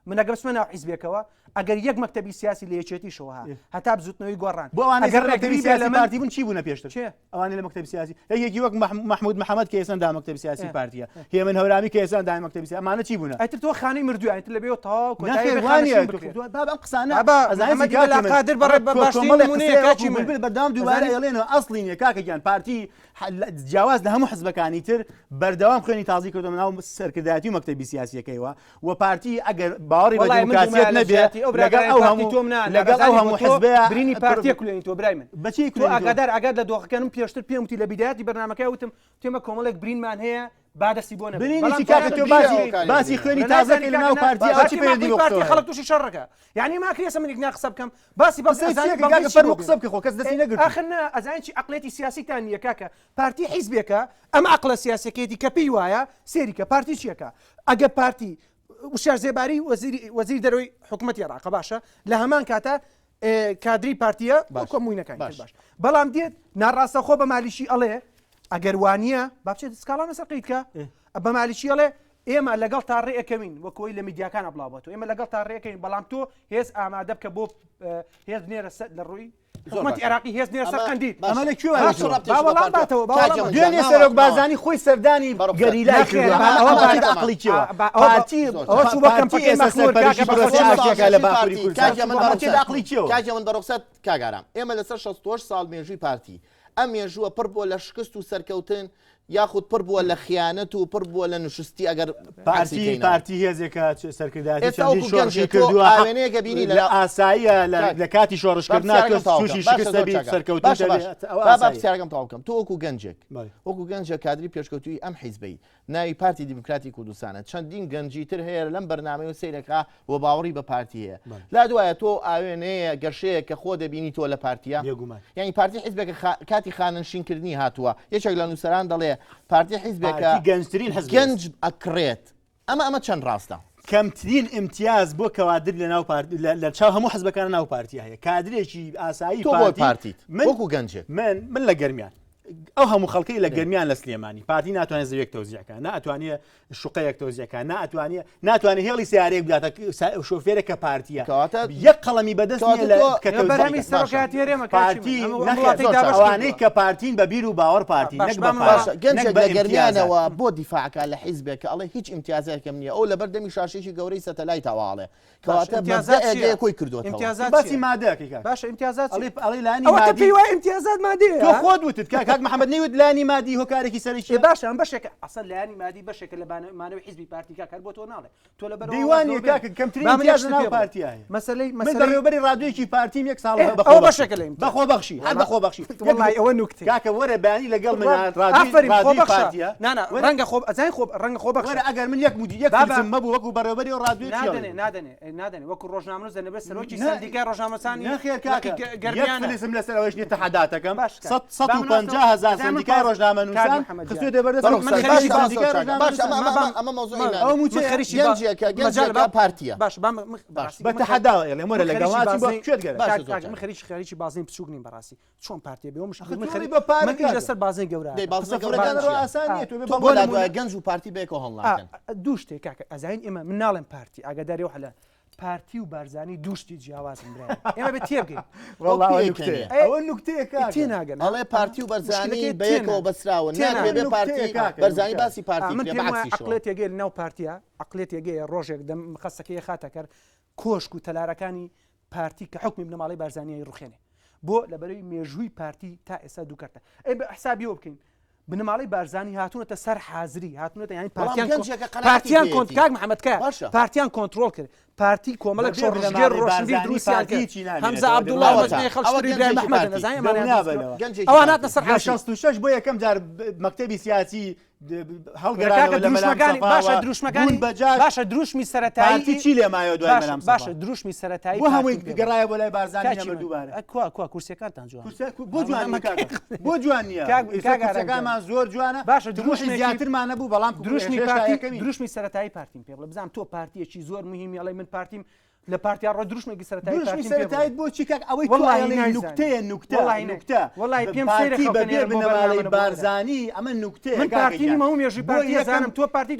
من ئەگەر بچمە ناو حیزبێکەوە ئەگەر یەک مەکتەبی سیاسی لە یەکێتیشەوە هەتا بزوتنەوەی گۆڕان بۆ ئەوانەی مەکتەبی سیاسی پارتی بوون چی بوونە پێشتر ئەوانەی لە مەکتەبی سیاسی یەکێکی وەک محمود محەممەد کە ئێستا مەکتەبی سیاسی پارتیە هێمن هەورامی کە ئێستا مەکتەبی سیاسی ئەمانە چی بوونە ئەیتر تۆ خانەی مردووە ئەیتر لەبێەوە تاو بەم قسانە قادر بەڕێ باشی بەردام دووبارە ئەڵێنەوە ئەسڵی نیە کاکەگیان پارتی جیاواز لە هەموو حزبەکانی تر بەردەوام خوێنی تازی کردو ناو سەرکردایەتی و مەکتەبی سیاسیەکەیەوە و پارتی ئەگەر باوەڕی بە دیموکراسیەت نەبێت لەگەڵ ئەو هەموو حزبەیە برینی پارتیە کولێنی تۆ برای من بەچی تۆ ئاگادار ئاگاد لە دۆخەکەم پێشتر پێم وتی لە بیدایەتی بەرنامەکەی وتم تێمە کۆمەڵێک برینمان هەیە بادەستی بۆ نەبێت کاکە تۆ باسی خوێنی تازەکەی لە ناو پارتی ئەوچی پێدی پارتی خەڵک تووشی شەڕەکە یعنی ما کرێسە من یەکنا قسە بکەم باسی بەفەر قسە بکە خۆ کەس دەستی نەگرت ئاخرنا ئەزانین چی عەقڵێتی سیاسیتان نییە کاکە پارتی حیزبێکە ئەمە عەقڵە سیاسەکەیەتی کە پێی وایە سێریکە پارتی چیەکە ئەگە پارتی وشار زێباری وەزیری دەرەوەی حکوومەتی عێراق باشە لە هەمان کاتە کادری پارتیە کۆموینەکانی باش بەڵام دێت ناڕاستە خۆ بە مالیشی ئەڵێ ئەگەر وانە با بچێت سکاڵانە سەرقیتکە بە مالیشی ئەڵێ ئێمە لەگەڵ تا ڕێەکەوین وەکۆی لە میدیاکانە بڵاوەوە ئێمە لەگەڵ تا ڕێەکەین بەڵام تۆ هێز ئامادە بکە بۆ هێز بنێرە لە ڕووی حکوومەتی عێراقی هێز نێر سەر قەندیل ئەمە لە کوێ باوەڵام باتەوە باوەڵام دوێنێ سەرۆک بازانی خۆی سەردانی گەریلای عقلی چێوە پارتی ئەوە بە کەمپەکەی مەخلوق لە باکووری کوردستان عقلی چێوە کاجە من بەڕۆخسەت کاگارام ئێمە لەسەر 68 ساڵ مێژووی پارتی ئەم مێژووە پڕ بووە لە شکست و سەرکەوتن یاخود پڕ بووە لە خیانەت و پڕ بووە لە نوشستی ئەگەر پارتی هێزێکە سەرکردایەتی ئاوێنەیەکە بینی لە ئاساییە لە کاتی شۆڕشکردنا تووشی شکستەبی سەرکەوتن تاوکەم تۆ وەکو گەنجێک وەکو گەنجە کادری پێشکەوتوی ئەم حیزبەی ناوی پارتی دیموکراتی کوردستانە چەندین گەنجی تر هەیە لەم بەرنامەی و سیرەکە و باوەڕی بە پارتی هەیە لا دوایە تۆ ئاوێنەیە گەشەیە کە خۆ دەبینی تۆ لە پارتیا یعنی پارتی حیزبێکە کاتی خانەنشینکردنی هاتووە یەکێک لە نووسەران دەڵێ پارتی حیزبێکە گەنجترین گەنج ئەکرێت ئەمە چەند ڕاستە کەمترین امتیاز بۆ کەوادر لە چاو هەموو حەزبەکان ناو پارتی هەیە کادرێکی ئاسایی تۆ بۆ پارتیت وەکو گەنجێک من لە گەرمیان ئەو هەموو خەڵکی لە گەرمیان لە سلێمانی پارتی ناتوانێت زەوێک تەوزیعەکە ناتوانێت شوقەیەک تەوزیعەکە ناتوانێت هێڵی سیارەیە بداتە شۆفێرێک کە پارتیە یەک قەڵەمی بەدەست ئەوانەی کە پارتین بە بیر و باوەڕ پارتی گەنجێک لە گەرمیانەوە بۆ دیفاعکە لە حیزبێکە ئەڵێ هیچ امتیازێکم نییە ئەو لە بەردەمی شاشێکی گەورەی سەتەلای تەواڵێ کەواتە کۆی کردووە باسی مادەکە باش امتیازات ئەڵی لانی مادی امتیازات مادی تۆ خۆت وتت کاک محەممەد نەیوت لانی مادی هۆکارێکی سەرکی باش ئەم بەشێکە ئەسڵ لایانی مادی بەشێکە لە مانەوەی حیزبی پارتیکا کار بۆ تۆ ناڵێ تۆ لە دیوانی کاکە کەمترین امتیاز ناو پارتیایە مەسەلەی بەڕێوەبەری ڕادیۆیەکی پارتیم یەک ساڵ ئەو بەشێکە لە بەخۆبەخشی هەر بەخۆبەخشی وڵای ئەوە نوکتە کاکە وەرە بەیانی لەگەڵ من ڕادیۆ پارتیە ڕەنگە خۆ ئەزای خۆ ڕەنگە خۆ بەخشە ئەگەر من یەک مدیر مەبوو وەکو بەڕێوەبەری ڕادیۆ نادەنێ وەکو ڕۆژنامە زەنەبێت سەرۆکی سندیکای ڕۆژنامەسانی نەخێر کاکە گەرمیانم لەسەر ئەوەش نیە تەحەداتەکەم 150,000 سندیکای ڕۆژنامە نووسان خستوێ دەبەردەست ئەمە مۆزوعێکە گەنجێکە پارتیە باش بە تەحەدا ئێڵێ وەرە لەگەڵاتی بۆ کوێت گەرە من خەریکی بازین بچووک نیم بەڕاستی چۆن پارتیە بێ مش من لەسەر بازین گەورە گەنج و پارتی بێکۆ هەڵناکەن دوو شتێک کاکە ئەزین ئێمە من ناڵێن پارتی ئاگاداری و حەلە پارتی و بارزانی دووشتی جیاوازم برای ئێمە بێت تێبگەین ئەوە نوکتەیە تێ ناگەن ئەڵێ پارتی و بەرزانی بەیەکەوە بەسراون نابێ بێ پارتی بەرزانی باسی پارتی من عقلێت یەگەی ناو پارتیە عقلێت یەگەیە ڕۆژێک دەم خەستەکەی خاتە کرد کۆشک و تەلارەکانی پارتی کە حکمی بنەماڵی بارزانیی ڕوخێنێ بۆ لەبەرەوەی مێژووی پارتی تا ئێستا دووکەرتە ئەی بە حسابیەوە بکەین بنەماڵی بارزانی هاتوونەتە سەر حازری هاتوونەتە یانی پارتیان کۆنت کاک محەممەد کە پارتیان کۆنتترۆل کرد پارتی کۆمەڵک شۆڕژگەر ڕۆشنبیر دروستیان هەمزە عەبدوڵڵا خەڵکی ئیبراهیم محەممەد ئەوان هاتنە سەر 66 بۆ یەکەم جار مەکتەبی سیاسی باشە دروشمەکانی باشە دروشمی سەرەتایی چی لێ مایە دوای مەلام باشە دروشمی سەرەتایی بۆ هەمووی گەڕایە بۆ لای بارزانی ئەمە دووبارە کوا کورسیەکانتان جوان بۆ جوان بۆ جوان نییە کورسەکانمان زۆر جوانە باشە دروشمی زیاترمانە بوو بەڵام دروشمی سەرەتایی پارتیم پێ بڵێ بزانم تۆ پارتیەکی زۆر مهمی ئەڵێ من پارتیم لە پارتیا ڕۆ دروشمێکی سەرەتایی بۆ چی کاک ئەوەی نوکتەیە نوکتە وڵی پێم بەبێ بنەماڵی بارزانی ئەمە نوکتەیە من پارتیم هەموو مێژووی پارتی زانم تۆ پارتی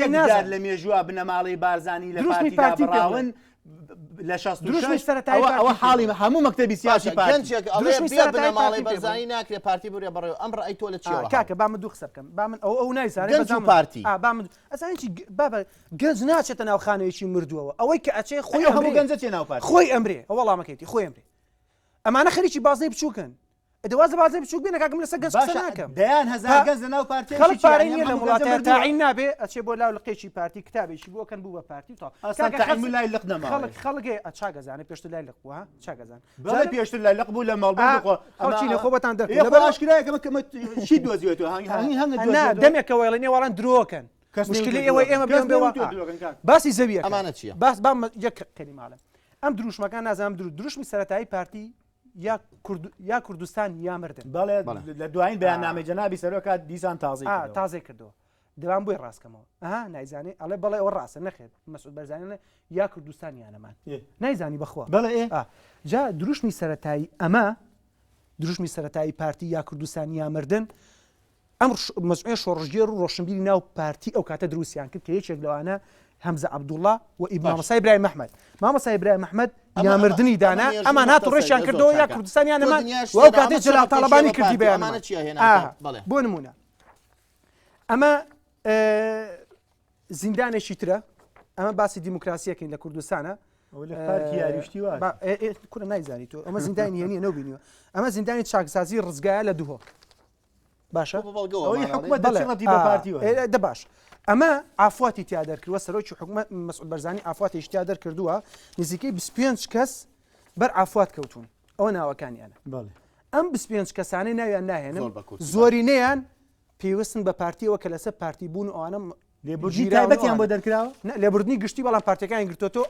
یەکدار لە مێژووە بنەماڵی بارزانی لە پارتی بڕاون لە 66 ئەوە حاڵی هەموو مەکتەبی سیاسی بنەماڵی بەرزانی ناکرێت پارتی بڕێ بڕێ ئەم ڕای تۆ لە چیەوە کاکە با من دوو قسە بکەم با من ئەو نایزانێت پارتی ئەزانکی بابە گەنج ناچێتە ناو خانەیەکی مردووەوە ئەوەی کە ئەچێ خۆی هەموو گەنجە ناو پارتی خۆی ئەمرێ وەڵامەکەیتی خۆی ئەمرێ ئەمانە خەریکی بازنەی بچووکن دەوازە بازی بچوک بێنە کاکەم لەسەر گەنج قسە ناکەم دەیان هەزار گەنج لەناو پارتی خەڵک پارەی نییە لە وڵاتە تاعین نابێ ئەچێ بۆ لاو لقێکی پارتی کتابێکی بۆکەن بوو بە پارتی لای لق نەما خەڵک ئاچاگەزانێ پێشتر لای لق بووە چاگەزان بەڵێ پێشتر لای لق بوو لە ماڵبوو خەڵکی خۆبەتان دەکەن لە باشکرایەکەمە چی دۆزیێتەوە هەنگ دەمێکەوە لە نێوەڵان درۆکەن مشکلی ئێوە ئێمە بێن بێەوە باسی زەویە ئەمانە چییە باس بام یەک کەلیماڵم ئەم دروشمەکان نازانم دروشمی سەرەتایی پارتی یا کوردستان یا مردن بەڵێ لە دوایین بەیاننامەی جەنابی سەرۆکات دیسان تازەی کردەوە دەوام بۆی ڕاستکەمەوە نایزانێ ئەڵێ بەڵێ ئەوە ڕاستە نەخێت مەسعود بەرزانیانە یا کوردستان یانەمان نایزانی بەخوا بەڵێ جا دروشمی سەرەتایی ئەمە دروشمی سەرەتایی پارتی یا کوردستان یا مردن ئەم مەسئولە شۆڕژگێر و ڕۆشنبیری ناو پارتی ئەو کاتە دروستیان کرد کە یەکێک لەوانە هەمزە عەبدوڵڵا و مامۆستا ئیبراهیم ئەحمەد مامۆستا ئیبراهیم ئەحمەد یامردنی دانا ئەمان هات ڕێژیان کردەوە یا کوردستانیان ئەمان و ئەو کاتێ جەلال تاڵەبانی کردی بەیانمان بۆ نمونە ئەمە زیندانێکی ترە ئەمە باسی دیموکراسیەکەین لە کوردستانە کورە نایزانی تۆ ئەمە زیندانی هێنیە نەبینیوە ئەمە زیندانی چاکسازی ڕزگایە لە دووهۆ باشە دە باش ئەمە ئافاتی تیا دەرکردووە سەرۆکی حکومەت مەسعود بەرزانی ئافاتێکی تیا دەرکردووە نزیکەی 25 کەس بەر ئافات کەوتون ئەوە ناوەکانیانە ئەم 25 کەسانەی ناویان ناهێنن زۆرینەیان پێویستن بە پارتیەوە کە لەسەر پارتی بوون ئەوانە لێبوردنی تایبەتیان بۆ دەرکراوە لێبوردنی گشتی بەڵام پارتیەکانی گرتوۆ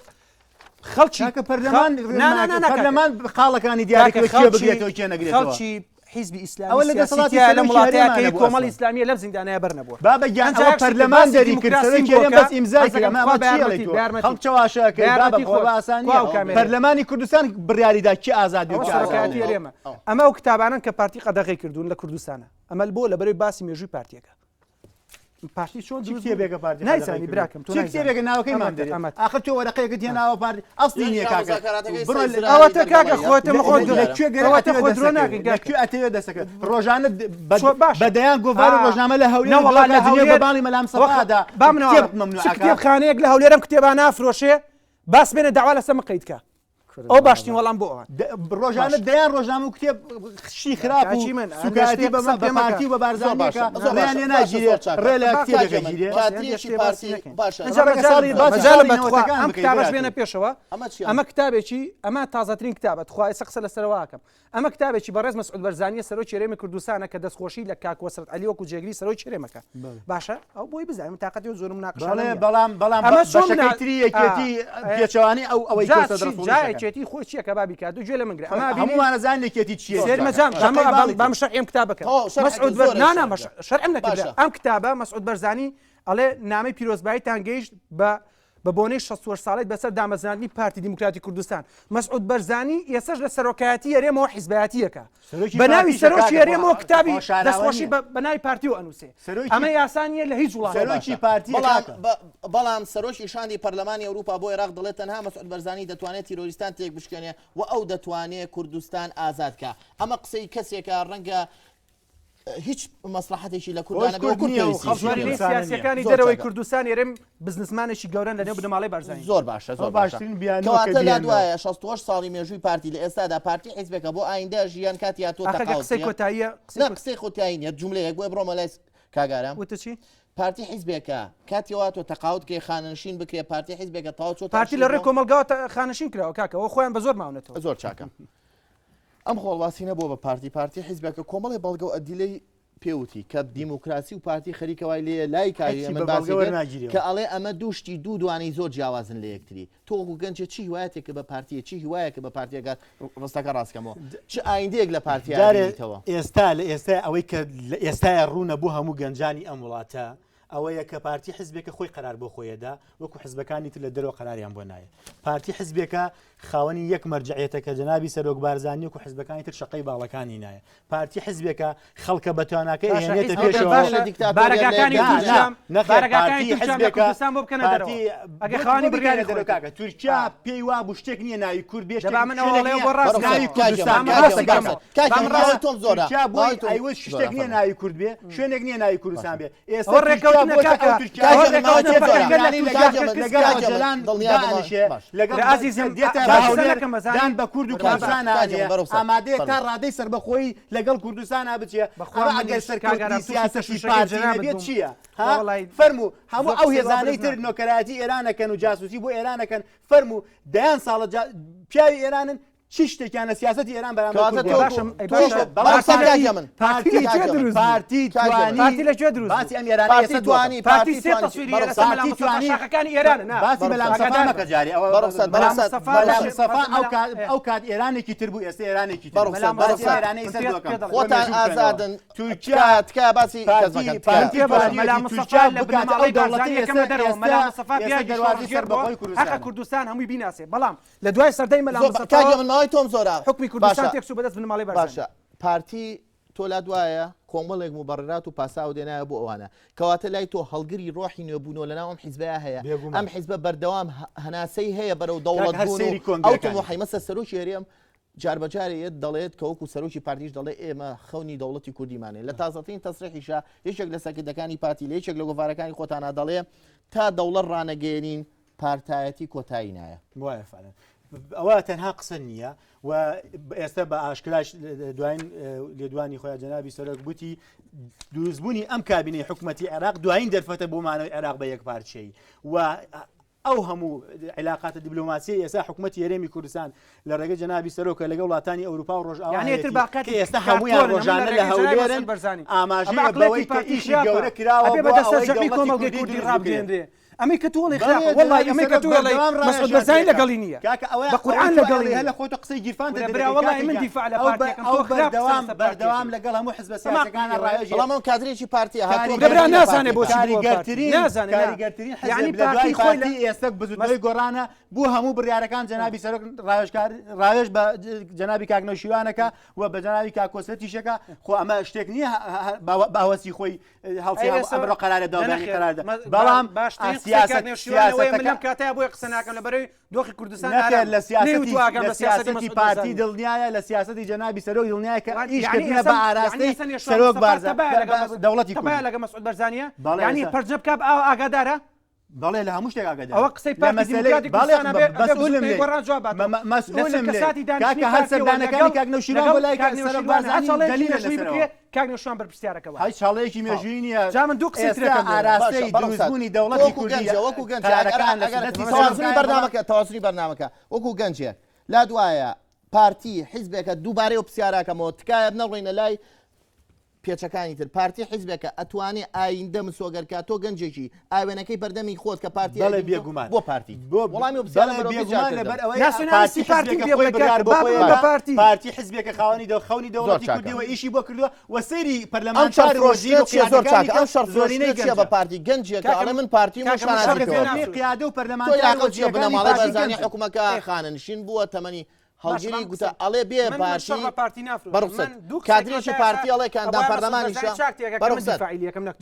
خەڵکی پەرلەمان خاڵەکانی دیارەکە بگرێتەوە کێ نەگرێتەوە خەڵکی حیزبی ئیسلامی لە وڵاتەکەی کۆمەڵی ئیسلامیە لەم زیندانەیە بەرنەبووە بابەگیان ئەوە پەرلەمان دەری کرد سەرۆکێریان بەس ئیمزای کرد ئەمە خەڵک چاواشەکەی پەرلەمانی کوردستان بڕیاریدا کی ئازادی و ئێمە ئەمە ئەو کتابانن کە پارتی قەدەغی کردوون لە کوردستانە ئەمە بۆ لەبەرەوەی باسی مێژووی پارتیەکە پارتی چۆن کتێبێکە پارتی نایزانی براکەم تۆ کتێبێکە ناوەکەی مان دەرێت آخر تۆ وەرەقەیەکت هێناوە پارتی ئەسڵی نییە کاکە ئەوەتە کاکە خۆتە خۆ لەکوێ گەڕەوەتە خۆ درۆ ناکەین لەکوێ ئەتەوێت دەسەکە ڕۆژانە بەدەیان گۆڤار ڕۆژنامە لە هەولێر بە باڵی مەلام سەفادا کتێبخانەیەک لە هەولێرم کتێبان نافرۆشێ باس بێنە داوا لەسەر مقیدکە ئەو باشترین وەڵام بۆ ئەوان ڕۆژانە دەیان ڕۆژنامە و کتێب شی خراپ و سوکایەتی بە پارتی و بە بارزانەکە ڕێیان لێ ناگیرێت ڕێ لە کتێبێک ئەم کتابەش بێنە پێشەوە ئەمە کتابێکی ئەمە تازەترین کتابە خوای سەقسە لە سەرەوەکەم ئەمە کتابێکی بەڕێز مەسعود بەرزانیە سەرۆکی هەرێمی کوردستانە کە دەستخۆشی لە کاک وەسرت عەلی وەکو جێگری سەرۆکی هەرێمەکە باشە ئەو بۆی بزانین تااقەتی و زۆر مناقشە بەڵام بەشەکەیتری یەکێتی پێچەوانی ئەوەی جایەتی خۆی چییە کە بابی کات و گوێ لە منگرە ئەمە هەمووانە زان یەکێتی چییە سێرمەجام بام شەرعیم کتابەکە مەسعود نانە شەرعم نەکردە ئەم کتابە مەسعود بەرزانی ئەڵێ نامەی پیرۆزباییتان گەیشت بە بۆنەی 68 ساڵیت بەسەر دامەزراندنی پارتی دیموکراتی کوردستان مەسعود بەرزانی ئێسش لە سەرۆکایەتی هەرێمەوە حیزبایەتیەکە بە ناوی سەرۆکی هەرێمەوە کتابی دەستخۆشی بە ناوی پارتی و ئەنووسێ ئەمە یاسانیە لە هیچ وڵاتی پارتی بەڵام سەرۆکی شاندی پەرلەمانی ئەوروپا بۆ عێراق دەڵێت تەنها مەسعود بەرزانی دەتوانێت تیرۆریستان تێک بشکێنێ و ئەو دەتوانێت کوردستان ئازادکە ئەمە قسەی کەسێکە ڕەنگە هیچ مەسلحەتێکی لە کوردانە سیاسەکانی دەرەوەی کوردستان هێرم بزنسمانێکی گەورە لەنێو بنەماڵی بەرزانی زۆر باشە زۆر باشترین بیانەوەکە لە دوایە 68 ساڵی مێژووی پارتی لە ئێستادا پارتی حیزبێکە بۆ ئایندە ژیان کاتی هاتووە قسەی کۆتاییە قسەی خۆتایی نیە جوملەیەک بۆ بڕۆمە لای کاگارم وتە چی پارتی حیزبێکە کاتیەوە تۆ تەقاوت کێ خانەنشین بکرێ پارتی حیزبێکە تاو چۆ پارتی لە ڕێ کۆمەلگاوە خانەشین کراوە کاکەەوە خۆیان بە زۆر ماونێتەوە زۆر چاکەم ئەم خۆڵواسینە بۆ بە پارتی حیزبێکە کۆمەڵی بەڵگە و ئەدیلەی پێوتی کە دیموکراسی و پارتی خەریکەوای لێ لای کاری ئەمە کە ئەڵێ ئەمە دووشتی دوو دوانی زۆر جیاوازن لە یەکتری تۆ گەنجێ چی هیوایەتێکە بە پارتیە چی هیوایە کە بە پارتیەکە ڕستەکە ڕاستکەمەوە چ ئایندەیەک لە پارتیارێتەوە ئێستا لە ئێستا ئەوەی کە لە ئێستای ڕوونە بوو هەموو گەنجانی ئەم وڵاتە ئەوەیە کە پارتی حیزبێکە خۆی قرار بۆ خۆیەدا وەکو حیزبەکانی تر لە دەرەوە قراریان بۆ نایە پارتی حیزبێکە خاوەنی یەک مەرجعیەتە کە جەنابی سەرۆک بارزانی وەکو حیزبەکانی تر شەقەی باڵەکانی نایە پارتی حیزبێکە خەڵکە بەتواناکەی هێنێتە پێشەوە بارەکەکانی بارەکەکانی حیزبێکستان بۆ بکەنە دەرەوە ئەگە خاوەنی بڕیاری دەرەکە تورکیا پێی وا بوو شتێک نییە ناوی کورد بێش من ئەوڵێ بۆ ڕاست ناوی کوردستان تۆم زۆرە ئەیوە شتێک نییە ناوی کورد بێ شوێنێک نییە ناوی کوردستان بێ ئێستا دان بە کورد و کوردستان ئامادەیە تا ڕادەی سەربەخۆی لەگەڵ کوردستان بچێ ئەگەر سەرکردنی سیاسەتی پارتی نەبێت چییە فەرموو هەموو ئەو هێزانەی تر نۆکەراتی ئێرانەکەن و جاسوسی بۆ ئێرانەکەن فەرموو دەیان ساڵە پیاوی ئێرانن چی شتێکیانە سیاسەتی ئێران ئەو کات ئێرانێکی تر بوو ئێستا ئێرانێکی خۆتان ئازادن تورکیا تکا باسی کوردستان هەمووی بیناسێ بەڵام لە دوای سەردەی مەلا تۆم زۆرە حکمی کوردستان تێکسو بەدەست بنماڵی باشە پارتی تۆ تۆ لا دوایە کۆمەڵێک مبڕرات و پاسا و دێنایە بۆ ئەوانە کەواتە لای تۆ هەڵگری ڕۆحی نوێبوونەوە لەناو ئەم حیزبەیە هەیە ئەم حیزبە بەردەوام هەناسەی هەیە بەرەو دەوڵەتبوون ئەو تۆمۆحی مەسە سەرۆکی هێرێم جاربەجارێت دەڵێت کەوەکو سەرۆکی پارتیش دەڵێ ئێمە خەونی دەوڵەتی کوردیمانێ لە تازەترین تەسریحیشە یەکێک لە سەرکردەکانی پارتی لە یەکێک لە گۆڤارەکانی خۆتانە دەڵێ تا دەوڵەت ڕانەگەێنین پارتایەتی کۆتایی نایە وایە فعلا ئەوە تەنها قسە نییە و ئێستا بە ئاشکراش لێدوانی خۆیان جەنابی سەرۆک گوتی دروستبوونی ئەم کابینەی حکوومەتی عێراق دوایین دەرفەتە بۆ مانەوەی عێراق بە یەک پارچەی و ئەو هەموو علااقاتە دیبلۆماسی ئێستا حکوومەتی هەرێمی کوردستان لە ڕێگە جەنابی سەرۆکە لەگە وڵاتانی ئەوروپا و ڕۆژئاوایەتی ئێستا هەمویان ڕۆژانە لە هەولێرن ئاماژەیە بەوەی کە ئیشی گەورە کراوە بۆ ئەوەی دەوڵەتی کوردی ڕابگەێنرێ ئەمەی کە تۆڵی والله ئەمەی کە تۆڵی مەسعود بەرزانی لەگەڵی نییە بە قورئان لەگەڵی هەلە خۆتە قسەی گیرفان والله من دیفاع لە پارتیەکەم تۆ بەردەوام لەگەڵ هەموو حزب سیاسەکانی ڕایەژی بەڵام کادرێکی پارتی دەبرا نازانێ بۆ کاریگەرترین یعنی پارتی خۆی ئێستا بزودنەوەی گۆڕانە بۆ هەموو بڕیارەکان جەنابی سەرۆک ڕاوێژ بە جەنابی کاکنەوشیوانەکە و بە جەنابی کاکۆسەتیشەکە خۆ ئەمە شتێک نییە باوەسی خۆی هەڵفی ئەمڕۆ قەرارە داوبانی قەراردا بەڵام لەم کاتەیە بۆی قسە ناکەم لەبەرەوەی دۆخی کوردستان لە سیاسەتی پارتی دڵنیایە لە سیاسەتی جەنابی سەرۆک دڵنیایە کە ئیشکردنە بە ئاراستەی سەرۆک بارزە دەوڵەتی کوردی لەگە مەسعود بەرزانیە ینی پەرجە بکە ئاگادارە بەڵێ لە هەموو شتێک ئاگادار ئەوە قسەی پارتی کاکە هەر سەردانەکانی کاکنەوشیوان بۆ لای سەرۆک بارزانی دەلیلە لەسەرەوە کاکنەوشیوان بەرپرسیارەکەەوە هیچ چاڵەیەکی مێژووی نییە جا من دوو قسەی ئاراستەی دروستبوونی دەوڵەتی کوردی وەکو تەوازنی بەرنامەکە وەکو گەنجێک لا دوایە پارتی حیزبێکە دووبارەی و پرسیاراکەمەوە تکایە بنەڕۆینە لای پێچەکانی تر پارتی حیزبێکە ئەتوانێ ئایندە مسۆگەرکە تۆ گەنجێکی ئاوێنەکەی بەردەمی خۆت کە پارتی بێگومان بۆ پارتی وەڵامی پارتی حیزبێکە خاوەنی خەونی دەوڵەتی کوردی و ئیشی بۆ کردووە و سەیری پەرلەمانتاری ڕۆژی ئەم شەڕفرۆشینەی بە پارتی گەنجێکە ئەڵێ من پارتی قیادە و پەرلەمانتاری بنەماڵی بەرزانی حکوومەکە خانەنشین بووە تەمەنی هەڵگیری گوتە ئەڵێ بێ پارتی بەڕوخسەت کادرێکی پارتی ئەڵێ کاندان پەرلەمانیشە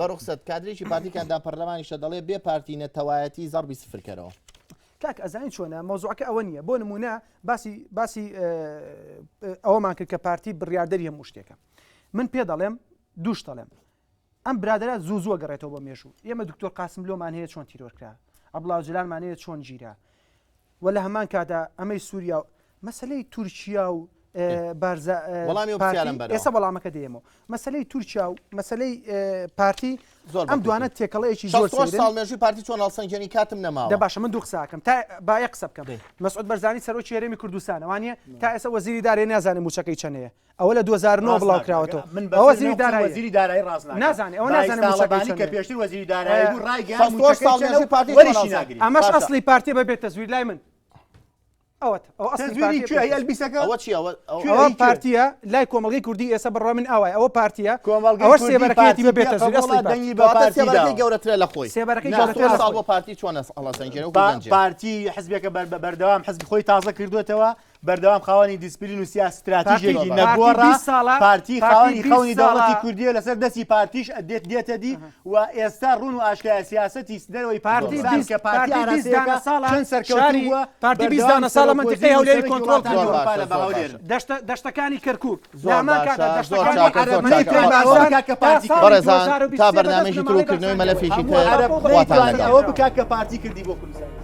بەڕوخسەت کادرێکی پارتی کاندان پەرلەمانیشە دەڵێ بێ پارتی نەتەوایەتی زەربی سفرکەرەوە کاک ئەزانین چۆنە مۆزوعەکە ئەوە نییە بۆ نمونە باسی ئەوەمان کرد کە پارتی بڕیاردەری هەموو شتێکە من پێ دەڵێم دووش دەڵێم ئەم برادرە زوو گەڕێتەوە بە مێژوو ئێمە دکتۆر قاسم لۆمان هەیە چۆن تیرۆرکرا عەبدوڵڵا جەلانمان هەیە چۆن گیرا و لە هەمان کاتا ئەمەی سووریا مەسەلەی تورکیا و ئێستا بەڵامەکە دێمەوە مەسەلەی تورکیا و مەسەلەی پارتی ئەم دوانە تێکەڵەیەکی زۆر ساڵ مێژووی پارتی چۆن هەڵسەنگێنی کاتم نەماوە باشە من دوو قساکەم تا با یەک قسە بکەم مەسعود بەرزانی سەرۆکی هەرێمی کوردستان ئەوانیە تا ئێستا وەزیری دارایی نازانێ موچەکەی چەندەیە ئەوە لە 2009 بڵاو کراوەتەوە وەزیری دارایی ڕاست نازانێ ئەوە نازانێ موچەکەی کە پێشتر وەزیری دارایی بوو ڕایگەیان ئەمەش ئەسڵی پارتی بەبێت تەزویر لای من ئەوە پارتیە لای کۆمەڵگەی کوردی ئێستا بڕوا من ئاوای ئەوە پارتیە ئەوە سێبەرەکەیەتی بەبێتە گەورەترە لە خۆی سێبەرەکەی بۆ پارتی چۆن پارتی حزبێکە بەردەوام حزب خۆی تازە کردوێتەوە بەردەوام خاوەنی دیسپلین و استراتیژیەکی نەگۆڕا پارتی خاوەنی خەونی دەوڵەتی کوردیە لەسەر دەستی پارتیش دێتە دی و ئێستا ڕوون و ئاشکای سیاسەتی دەرەوەی پارتی کە پارتی چەند سەرکەوتوو بووە پارتی 20 ساڵە منتیقەی هەولێری کۆنتڕۆڵ کردووە دەشتەکانی کەرکووک تا بەرنامەیەکی تڕووکردنەوەی مەلەفێکی ئەوە بکات کە پارتی کردی بۆ کوردستان